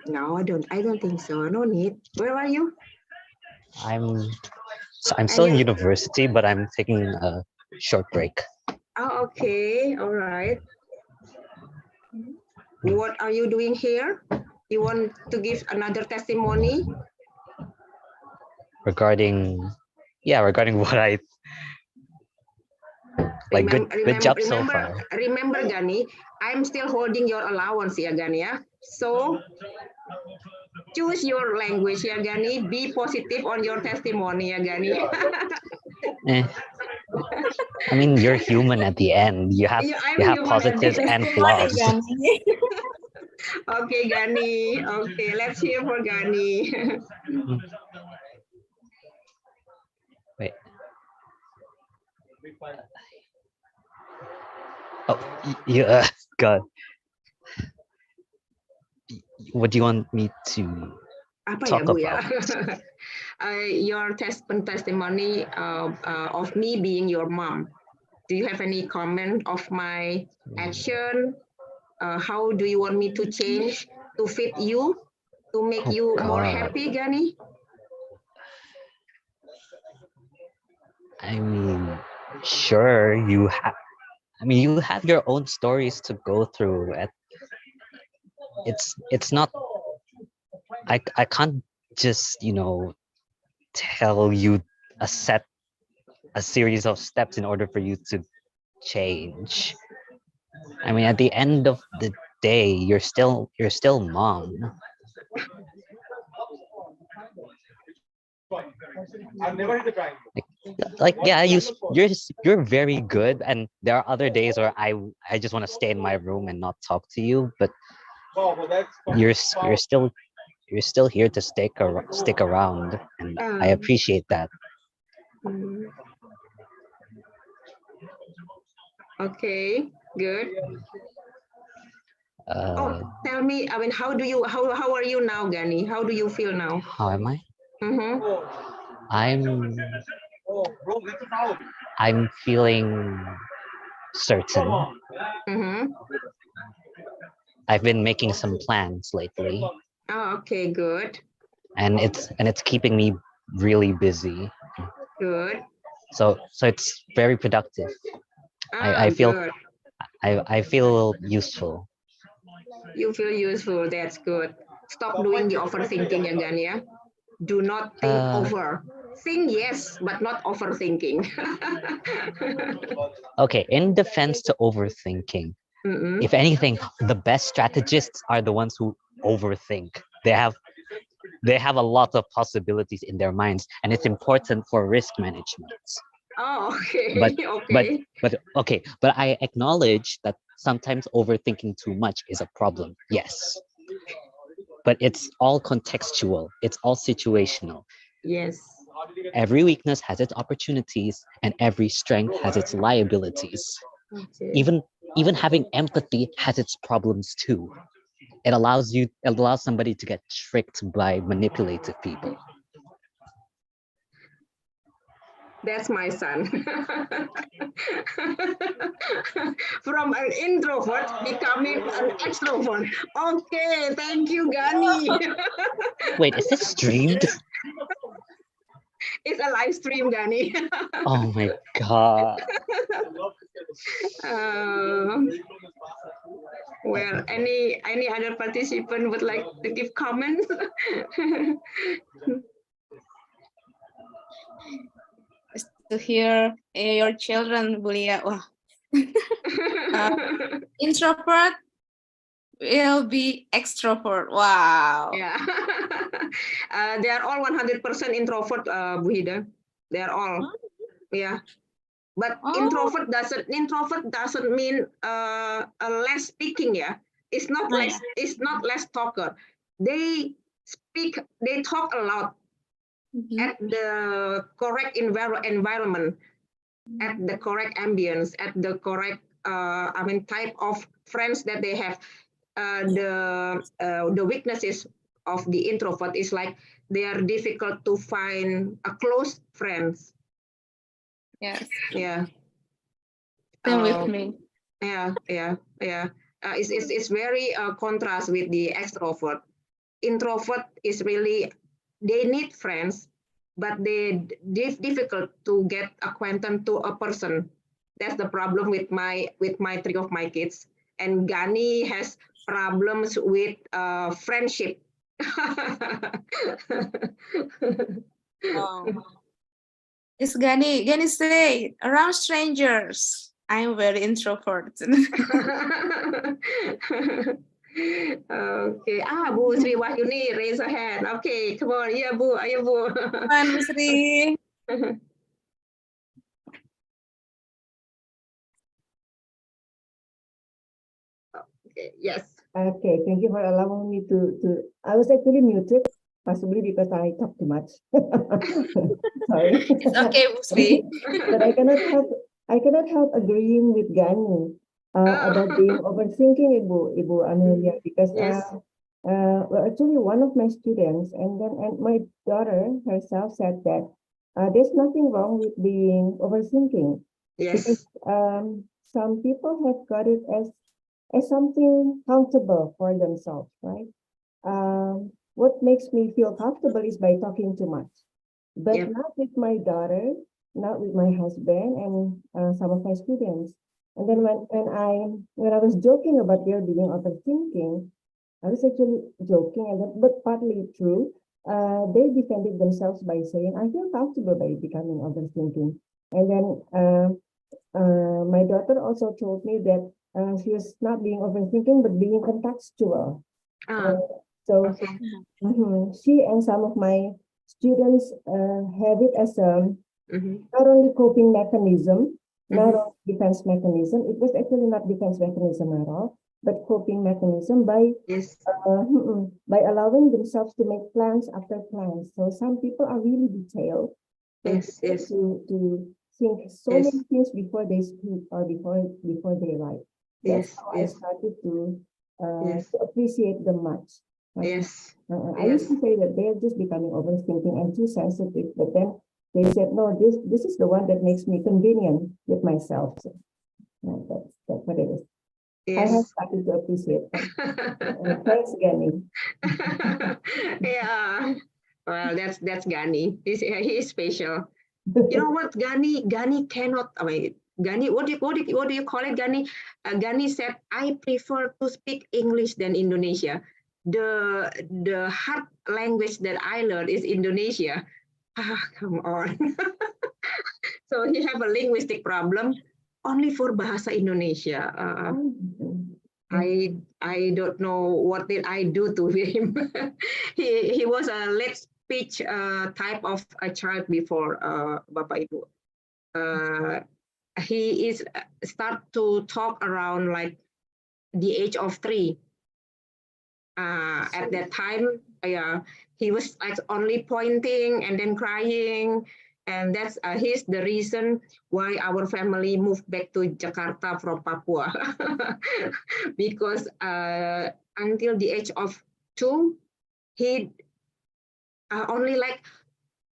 No, I don't think so. No need. Where are you? I'm still in university, but I'm taking a short break. Oh, okay. All right. What are you doing here? You want to give another testimony? Regarding what I like. Good job so far. Remember, Gani, I'm still holding your allowance, yeah, Gani, yeah? So choose your language, yeah, Gani. Be positive on your testimony, yeah, Gani. I mean, you're human at the end. You have positives and flaws. Okay, Gani. Okay, let's hear for Gani. Wait. Oh, yeah, God. What do you want me to talk about? Your testimony of me being your mom. Do you have any comment of my action? How do you want me to change to fit you, to make you more happy, Gani? I mean, sure, you have. I mean, you have your own stories to go through. It's not. I can't just tell you a series of steps in order for you to change. I mean, at the end of the day, you're still mom. Like yeah, you're very good, and there are other days where I just want to stay in my room and not talk to you, but you're still here to stick around, and I appreciate that. Okay, good. Tell me, I mean, how are you now, Gani? How do you feel now? How am I? Mm-hmm. I'm feeling certain. Mm-hmm. I've been making some plans lately, Oh, okay, good. and it's keeping me really busy. Good. So it's very productive. I feel good. I feel useful. You feel useful. That's good. Stop doing the overthinking again, yeah? Do not think over. Think yes, but not overthinking. Okay, in defense to overthinking, if anything, the best strategists are the ones who overthink. They have a lot of possibilities in their minds, and it's important for risk management. Oh, okay. But I acknowledge that sometimes overthinking too much is a problem. Yes. But it's all contextual. It's all situational. Yes. Every weakness has its opportunities, and every strength has its liabilities. Okay. Even having empathy has its problems too. It allows somebody to get tricked by manipulative people. That's my son. From an introvert becoming an extrovert. Okay, thank you, Gani. Wait, is this streamed? It's a live stream, Gani. Oh my god. Well, any other participant would like to give comments? To hear your children, Bulia. Wah. Introvert will be extrovert. Wow. Yeah. They are all 100% introvert, Bu Hida. They are all. Yeah. But introvert doesn't mean less speaking, yeah. It's not less talker. They talk a lot at the correct environment, at the correct ambience, at the correct type of friends that they have. The weaknesses of the introvert is like they are difficult to find a close friends. Yes. Yeah. Same with me. Yeah. It's very contrast with the extrovert. Introvert is really, they need friends, but they difficult to get acquainted to a person. That's the problem with my three of my kids. And Gani has problems with friendship. It's Gani say, around strangers, I'm very introvert. Okay. Bu Sri Wahyuni raise her hand. Okay, come on. Yeah, Bu. Ayo, Bu. Come on, Bu Sri. Okay, yes. Okay, thank you for allowing me to I was actually muted, possibly because I talk too much. Sorry. It's okay, Bu Sri. But I cannot help agreeing with Gani about being overthinking, Ibu Amelia, because well, actually one of my students and my daughter herself said that there's nothing wrong with being overthinking. Yes. Because some people have got it as something comfortable for themselves, right? What makes me feel comfortable is by talking too much, but not with my daughter, not with my husband, and some of my students. And then when I was joking about their being overthinking, I was actually joking, but partly true. They defended themselves by saying, "I feel comfortable by becoming overthinking," and then my daughter also told me that she was not being overthinking, but being contextual. So she and some of my students have it as a Mhm. not only coping mechanism, not Mhm. only defense mechanism. It was actually not defense mechanism at all, but coping mechanism Yes. by allowing themselves to make plans after plans. So some people are really detailed. They Yes. Yes. to think so Yes. many things before they speak or before they write. That's Yes. how I Yes. started Yes. to appreciate them much. Yes. I used Yes. to say that they're just becoming overthinking and too sensitive, but then they said, no, this is the one that makes me convenient with myself. So, that's what it is. I have Yes. started to appreciate them. Thanks, Gani. Yeah. Well, that's Gani. He's special. You know what, Gani cannot. I mean, Gani, what do you call it, Gani? Gani said, "I prefer to speak English than Indonesia. The hard language that I learned is Indonesia." Ah, come on. So he have a linguistic problem only for bahasa Indonesia. I don't know what did I do to him. He was a late speech type of a child before, Bapak Ibu. He is start to talk around like the age of 3. At that time, he was like only pointing and then crying, and that's he's the reason why our family moved back to Jakarta from Papua, because until the age of 2, he only like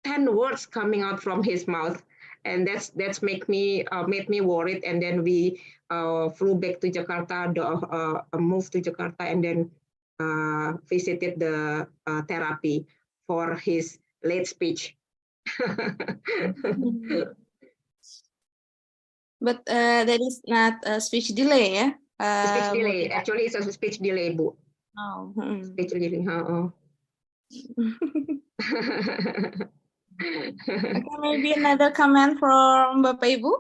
10 words coming out from his mouth, and that's made me worried. And then we flew back to Jakarta, moved to Jakarta, and then visited the therapy for his late speech. But that is not a speech delay, yeah? Speech delay. Actually, it's a speech delay, Bu. Oh. Speech delay. Okay, maybe another comment from Bapak Ibu.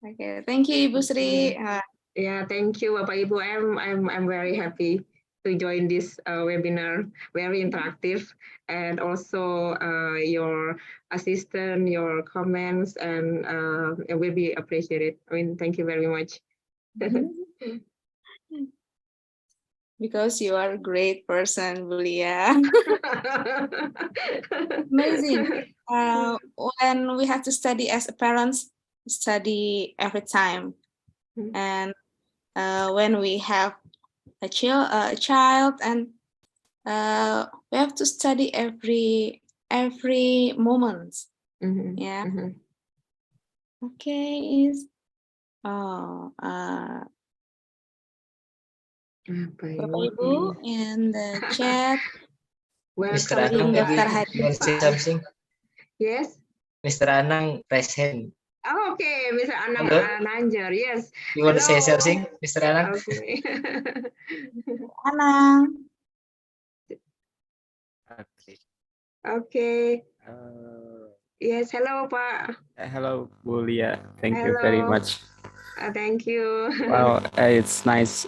Okay, thank you, Ibu Sri. Yeah, thank you, Bapak Ibu. I'm very happy to join this webinar, very interactive, and also your assistance, your comments, and it will be appreciated. I mean, thank you very much. Because you are a great person, Bulia. Amazing. When we have to study as a parents, study every time, and when we have a child, and we have to study every moment. Yeah. Okay. Bapak Ibu in the chat. Mr. Anang, maybe you want to say something? Yes. Mr. Anang, raise hand. Oh, okay, Mr. Anang Nanjar. Yes. You want to say something, Mr. Anang? Okay. Anang. Okay. Okay. Yes, hello, Pak. Hello, Bulia. Thank you Hello. very much. Thank you. Wow, it's nice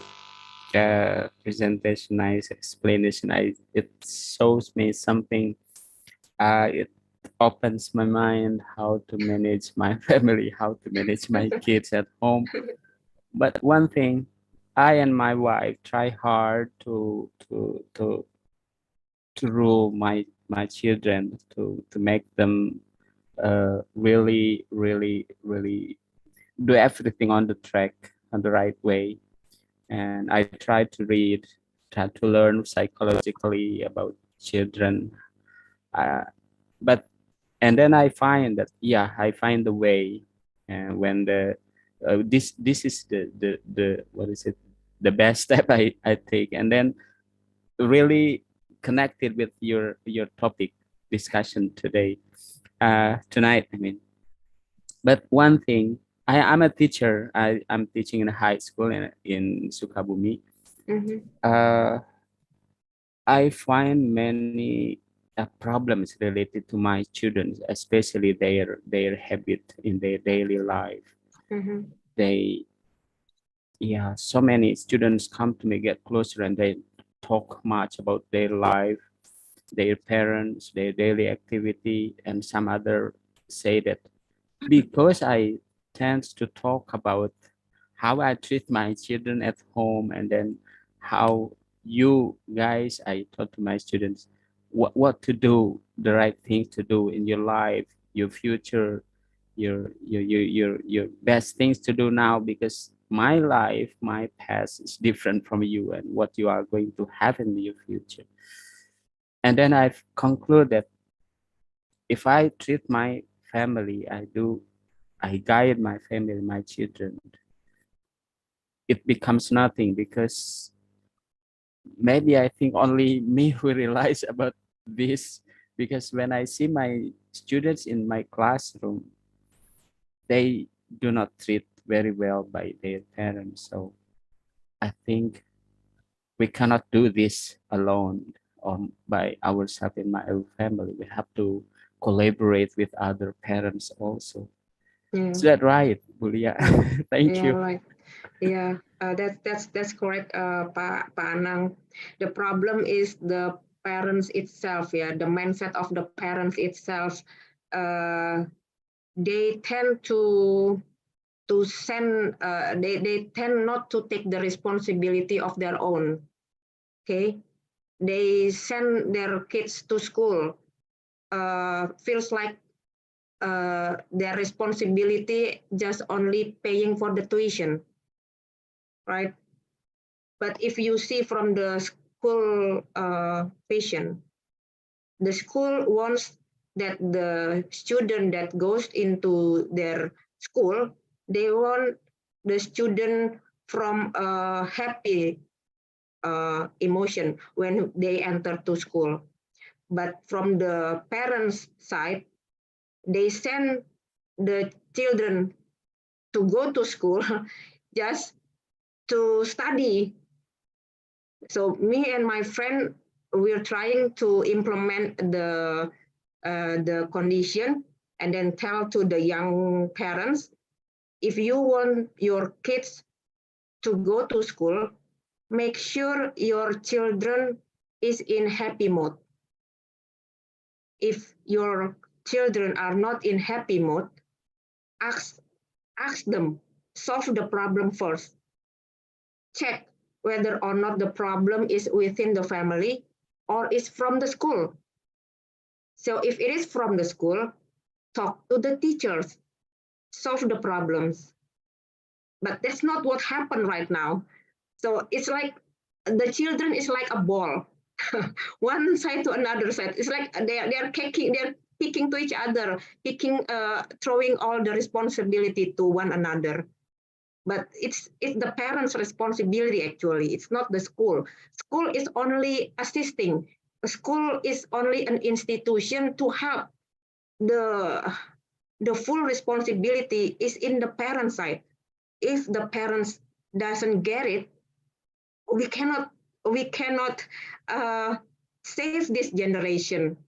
presentation, nice explanation. It shows me something. It opens my mind how to manage my family, how to manage my kids at home. But one thing, I and my wife try hard to rule my children, to make them really do everything on the track, on the right way. And I try to read, try to learn psychologically about children. And then I find that, I find the way. And when this is the what is it, the best step I take. And then really connected with your topic discussion tonight, I mean. But one thing, I'm a teacher. I'm teaching in a high school in Sukabumi. I find many problems related to my children, especially their habit in their daily life. So many students come to me, get closer, and talk much about their life, their parents, their daily activity, and some other say that because I tend to talk about how I treat my children at home, and then how you guys, I taught to my students what to do, the right thing to do in your life, your future, your best things to do now, because my life, my past is different from you and what you are going to have in your future. And then I've concluded that if I treat my family, I guide my family, my children, it becomes nothing, because maybe I think only me who realize about this, because when I see my students in my classroom, they do not treat very well by their parents. So I think we cannot do this alone or by ourselves in my own family. We have to collaborate with other parents also. Is that right, Bulia? Thank you. Right. Yeah, that's correct, Pak Anang. The problem is the parents itself, yeah, the mindset of the parents itself. They tend to send, they tend not to take the responsibility of their own. Okay, they send their kids to school. Feels like their responsibility just only paying for the tuition, right? But if you see from the school vision, the school wants that the student that goes into their school, they want the student from a happy emotion when they enter to school. But from the parents' side, they send the children to go to school just to study. So me and my friend, we're trying to implement the condition and then tell to the young parents, if you want your kids to go to school, make sure your children is in happy mode. If your children are not in happy mode, ask them, solve the problem first. Check whether or not the problem is within the family or is from the school. So if it is from the school, talk to the teachers, solve the problems. But that's not what happened right now. So it's like the children is like a ball, one side to another side. It's like they're kicking to each other, throwing all the responsibility to one another. But it's the parents' responsibility actually. It's not the school. School is only assisting. A school is only an institution to help. The full responsibility is in the parent side. If the parents doesn't get it, we cannot save this generation.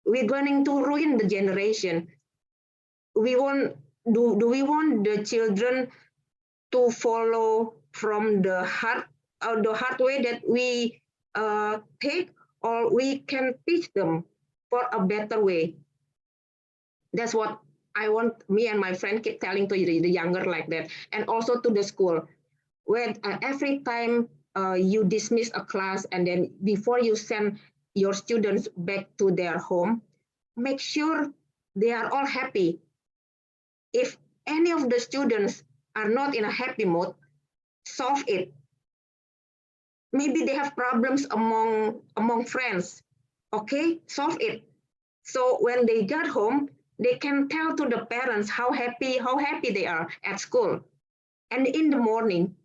We're going to ruin the generation. Do we want the children to follow from the hard way that we take, or we can teach them for a better way? That's what I want. Me and my friend keep telling to the younger like that, and also to the school. When every time you dismiss a class, and then before you send your students back to their home, make sure they are all happy. If any of the students are not in a happy mode, solve it. Maybe they have problems among friends. Okay, solve it. So when they got home, they can tell to the parents how happy they are at school. And in the morning,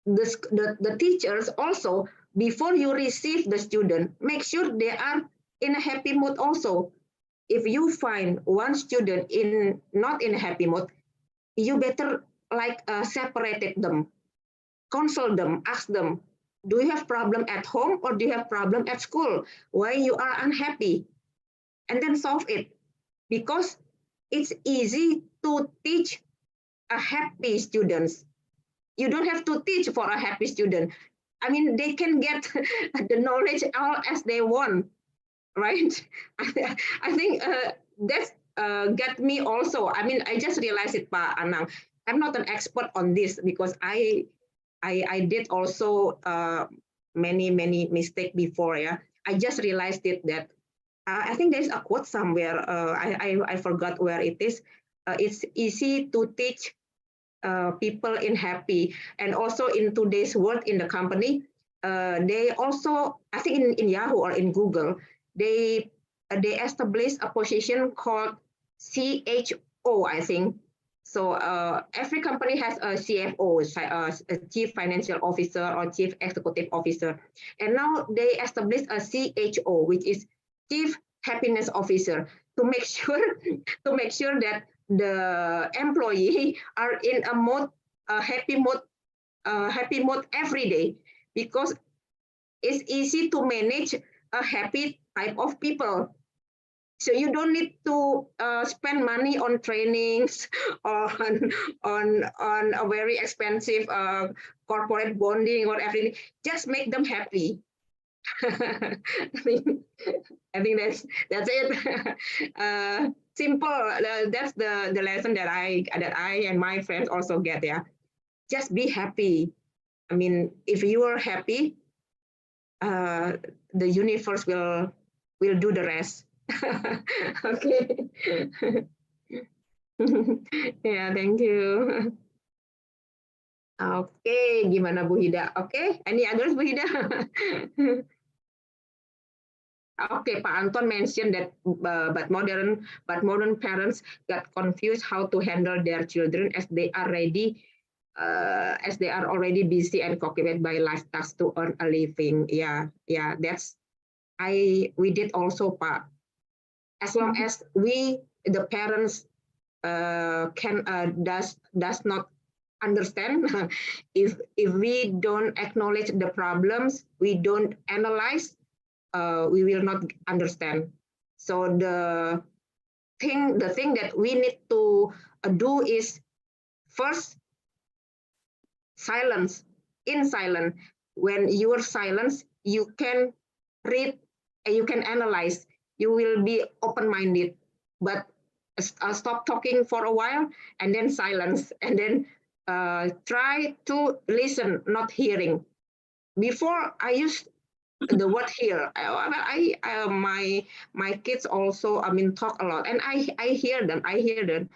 the teachers also, before you receive the student, make sure they are in a happy mood also. If you find one student not in a happy mood, you better separate them, consult them, ask them, do you have problem at home or do you have problem at school? Why you are unhappy? And then solve it. Because it's easy to teach a happy students. You don't have to teach for a happy student. I mean, they can get the knowledge all as they want, right? I think that's got me also. I mean, I just realized it, Pak Anang. I'm not an expert on this because I did also many mistakes before. Yeah, I just realized it that I think there's a quote somewhere. I forgot where it is. It's easy to teach people in happy, and also in today's world in the company, they also, I think in Yahoo or in Google, they established a position called CHO, I think. So every company has a CFO, a Chief Financial Officer or Chief Executive Officer, and now they established a CHO, which is Chief Happiness Officer, to make sure that the employee are in a mode, happy mode every day, because it's easy to manage a happy type of people. So you don't need to spend money on trainings or on a very expensive corporate bonding or everything. Just make them happy. I think that's it. Simple. That's the lesson that I and my friends also get. Yeah, just be happy. I mean, if you are happy, the universe will do the rest. Okay. Yeah, thank you. Okay, gimana Bu Hida? Okay, any others Bu Hida? Okay, Pak Anton mentioned that but modern parents got confused how to handle their children as they are already busy and occupied by life tasks to earn a living. Yeah, that's we did also, Pak. As long as the parents does not understand, if we don't acknowledge the problems, we don't analyze, we will not understand. So the thing that we need to do is first silence. In silence, when you are silent, you can read and you can analyze. You will be open-minded, but stop talking for a while and then silence, and then try to listen, not hearing. Before I used the word hear. My kids also, I mean, talk a lot, and I hear them,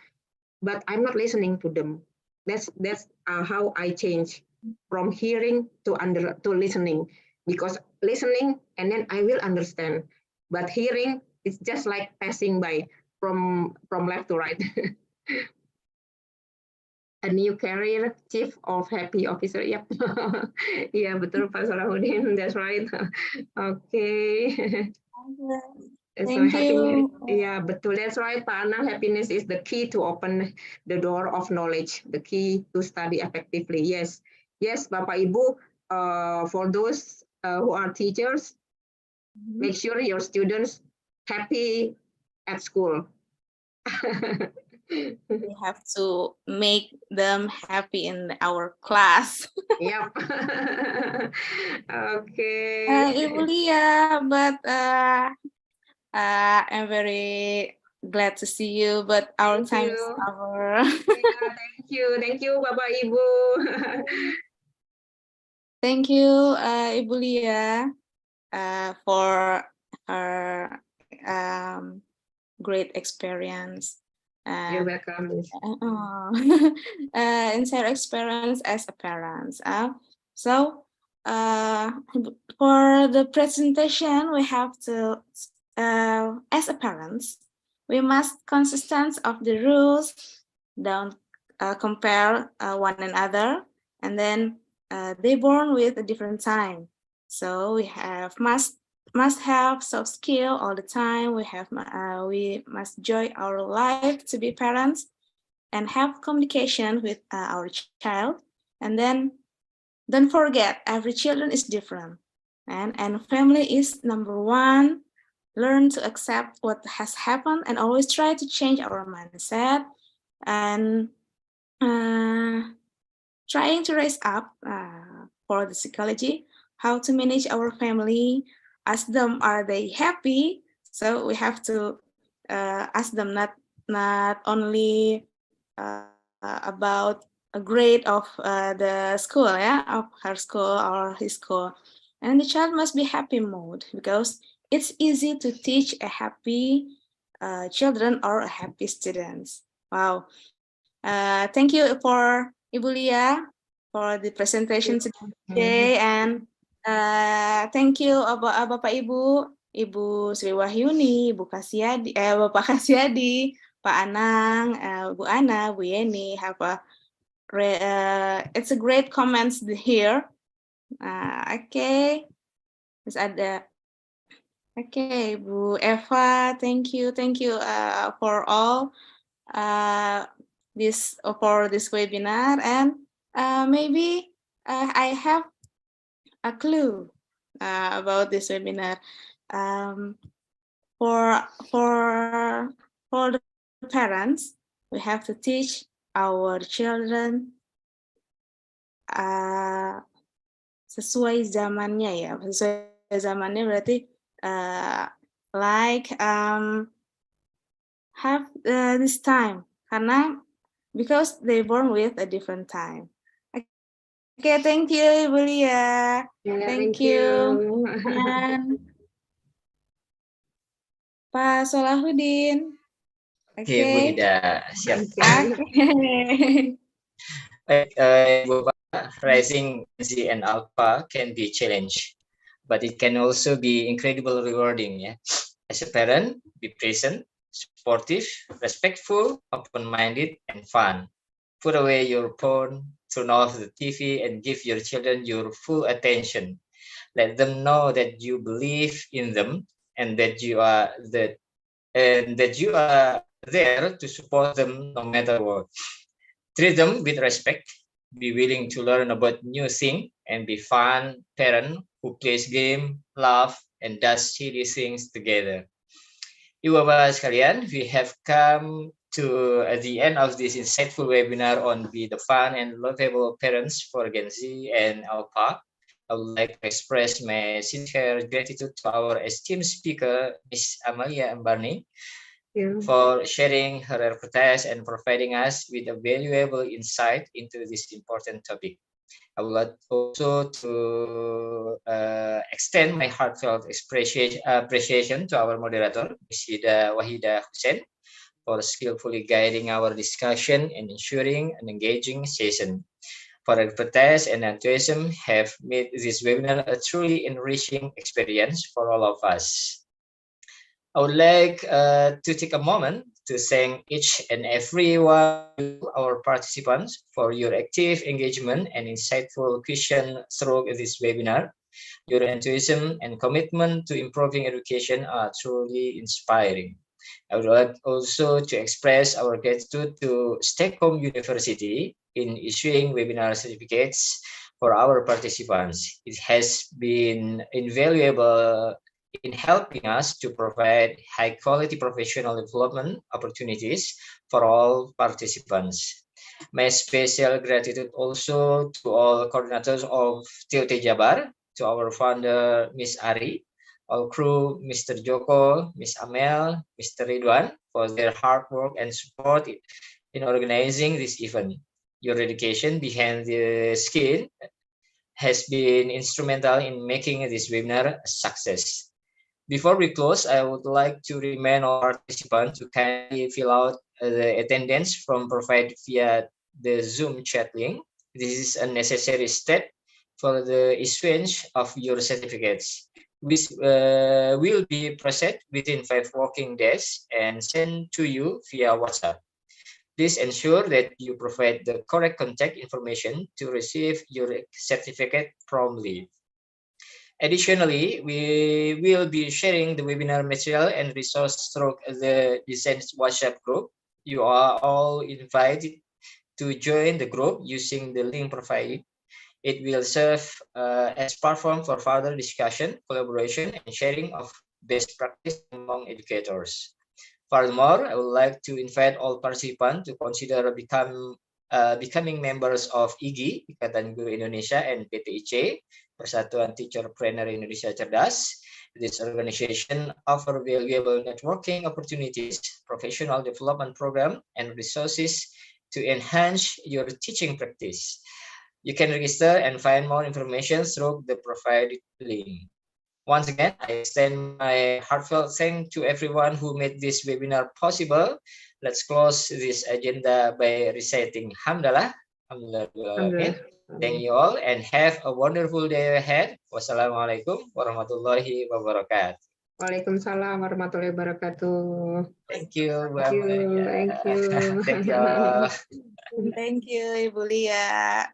but I'm not listening to them. That's how I change from hearing to listening, because listening and then I will understand, but hearing is just like passing by from left to right. A new career, Chief of Happy Officer. Yep. Yeah, betul Pak Salahuddin. That's right. Okay. Thank you. Yeah, betul. That's right, Pak Anang. Happiness is the key to open the door of knowledge, the key to study effectively. Yes, Bapak Ibu. For those who are teachers, make sure your students happy at school. We have to make them happy in our class. Yep. Okay. Ibu Lia, but I'm very glad to see you, but our time is over. Yeah, thank you, Bapak Ibu. Thank you, Ibu Lia, for her great experience. You're welcome. Inside experience as a parent. So for the presentation, we have to, as a parents, we must consistent of the rules, don't compare one another, and then they born with a different time. So we must have soft skill all the time. We must enjoy our life to be parents and have communication with our child. And then don't forget, every children is different, and family is number one. Learn to accept what has happened and always try to change our mindset, and trying to raise up for the psychology. how to manage our family, ask them are they happy. So we have to ask them not only about a grade of the school, yeah, of her school or his school. And the child must be happy mode, because it's easy to teach a happy children or a happy students. Wow. Thank you for Ibu Lia for the presentation today, and thank you Bapak Ibu, Ibu Sri Wahyuni, Ibu Kasyadi, Bapak Kasyadi, Pak Anang, Bu Ana, Bu Yeni. Have a it's a great comments here. Okay, terus ada. Okay, Bu Eva, thank you for all for this webinar, and maybe I have a clue about this webinar. For the parents, we have to teach our children sesuai zamannya ya. Sesuai zamannya berarti like have this time, karena because they born with a different time. Okay, thank you Ibu Lia. Thank you. And Pak Solahuddin. Oke, Bu Hida, siap. Raising Z and Alpha can be challenge, but it can also be incredible rewarding. Yeah, as a parent, be present, supportive, respectful, open-minded, and fun. Put away your phone, turn off the TV, and give your children your full attention. Let them know that you believe in them and that you are there to support them no matter what. Treat them with respect. Be willing to learn about new things and be fun parent who plays game, laugh, and does silly things together. Ibu Bapak sekalian, we have come to the end of this insightful webinar on Be the Fun and Lovable Parents for Gen Z and Alpha. I would like to express my sincere gratitude to our esteemed speaker, Ms. Amalia Ambarni, for sharing her expertise and providing us with a valuable insight into this important topic. I would like also to extend my heartfelt appreciation to our moderator, Ms. Wahida Hussein, for skillfully guiding our discussion and ensuring an engaging session. For expertise and enthusiasm have made this webinar a truly enriching experience for all of us. I would like to take a moment to thank each and every one of our participants for your active engagement and insightful questions through this webinar. Your enthusiasm and commitment to improving education are truly inspiring. I would like also to express our gratitude to Stockholm University in issuing webinar certificates for our participants. It has been invaluable in helping us to provide high-quality professional development opportunities for all participants. My special gratitude also to all coordinators of TOT Jabar, to our founder, Ms. Ari, all crew, Mr. Joko, Ms. Amel, Mr. Ridwan, for their hard work and support in organizing this event. Your dedication behind the scene has been instrumental in making this webinar a success. Before we close, I would like to remind all participants to kindly fill out the attendance form provided via the Zoom chat link. This is a necessary step for the issuance of your certificates, which will be processed within 5 working days and sent to you via WhatsApp. Please ensure that you provide the correct contact information to receive your certificate promptly. Additionally, we will be sharing the webinar material and resource through the Design WhatsApp group. You are all invited to join the group using the link provided. It will serve as platform for further discussion, collaboration, and sharing of best practice among educators. Furthermore, I would like to invite all participants to consider becoming members of IGI, Ikatan Guru Indonesia, and PTIC, Persatuan Teacherpreneur Indonesia Cerdas. This organization offers valuable networking opportunities, professional development program, and resources to enhance your teaching practice. You can register and find more information through the provided link. Once again, I extend my heartfelt thanks to everyone who made this webinar possible. Let's close this agenda by reciting Hamdalah. Alhamdulillah. Thank you all and have a wonderful day ahead. Wassalamualaikum warahmatullahi wabarakatuh. Waalaikumsalam warahmatullahi wabarakatuh. Thank you, Bu Thank you. Amel. Thank you. Thank you all. Thank you, Ibu Lia.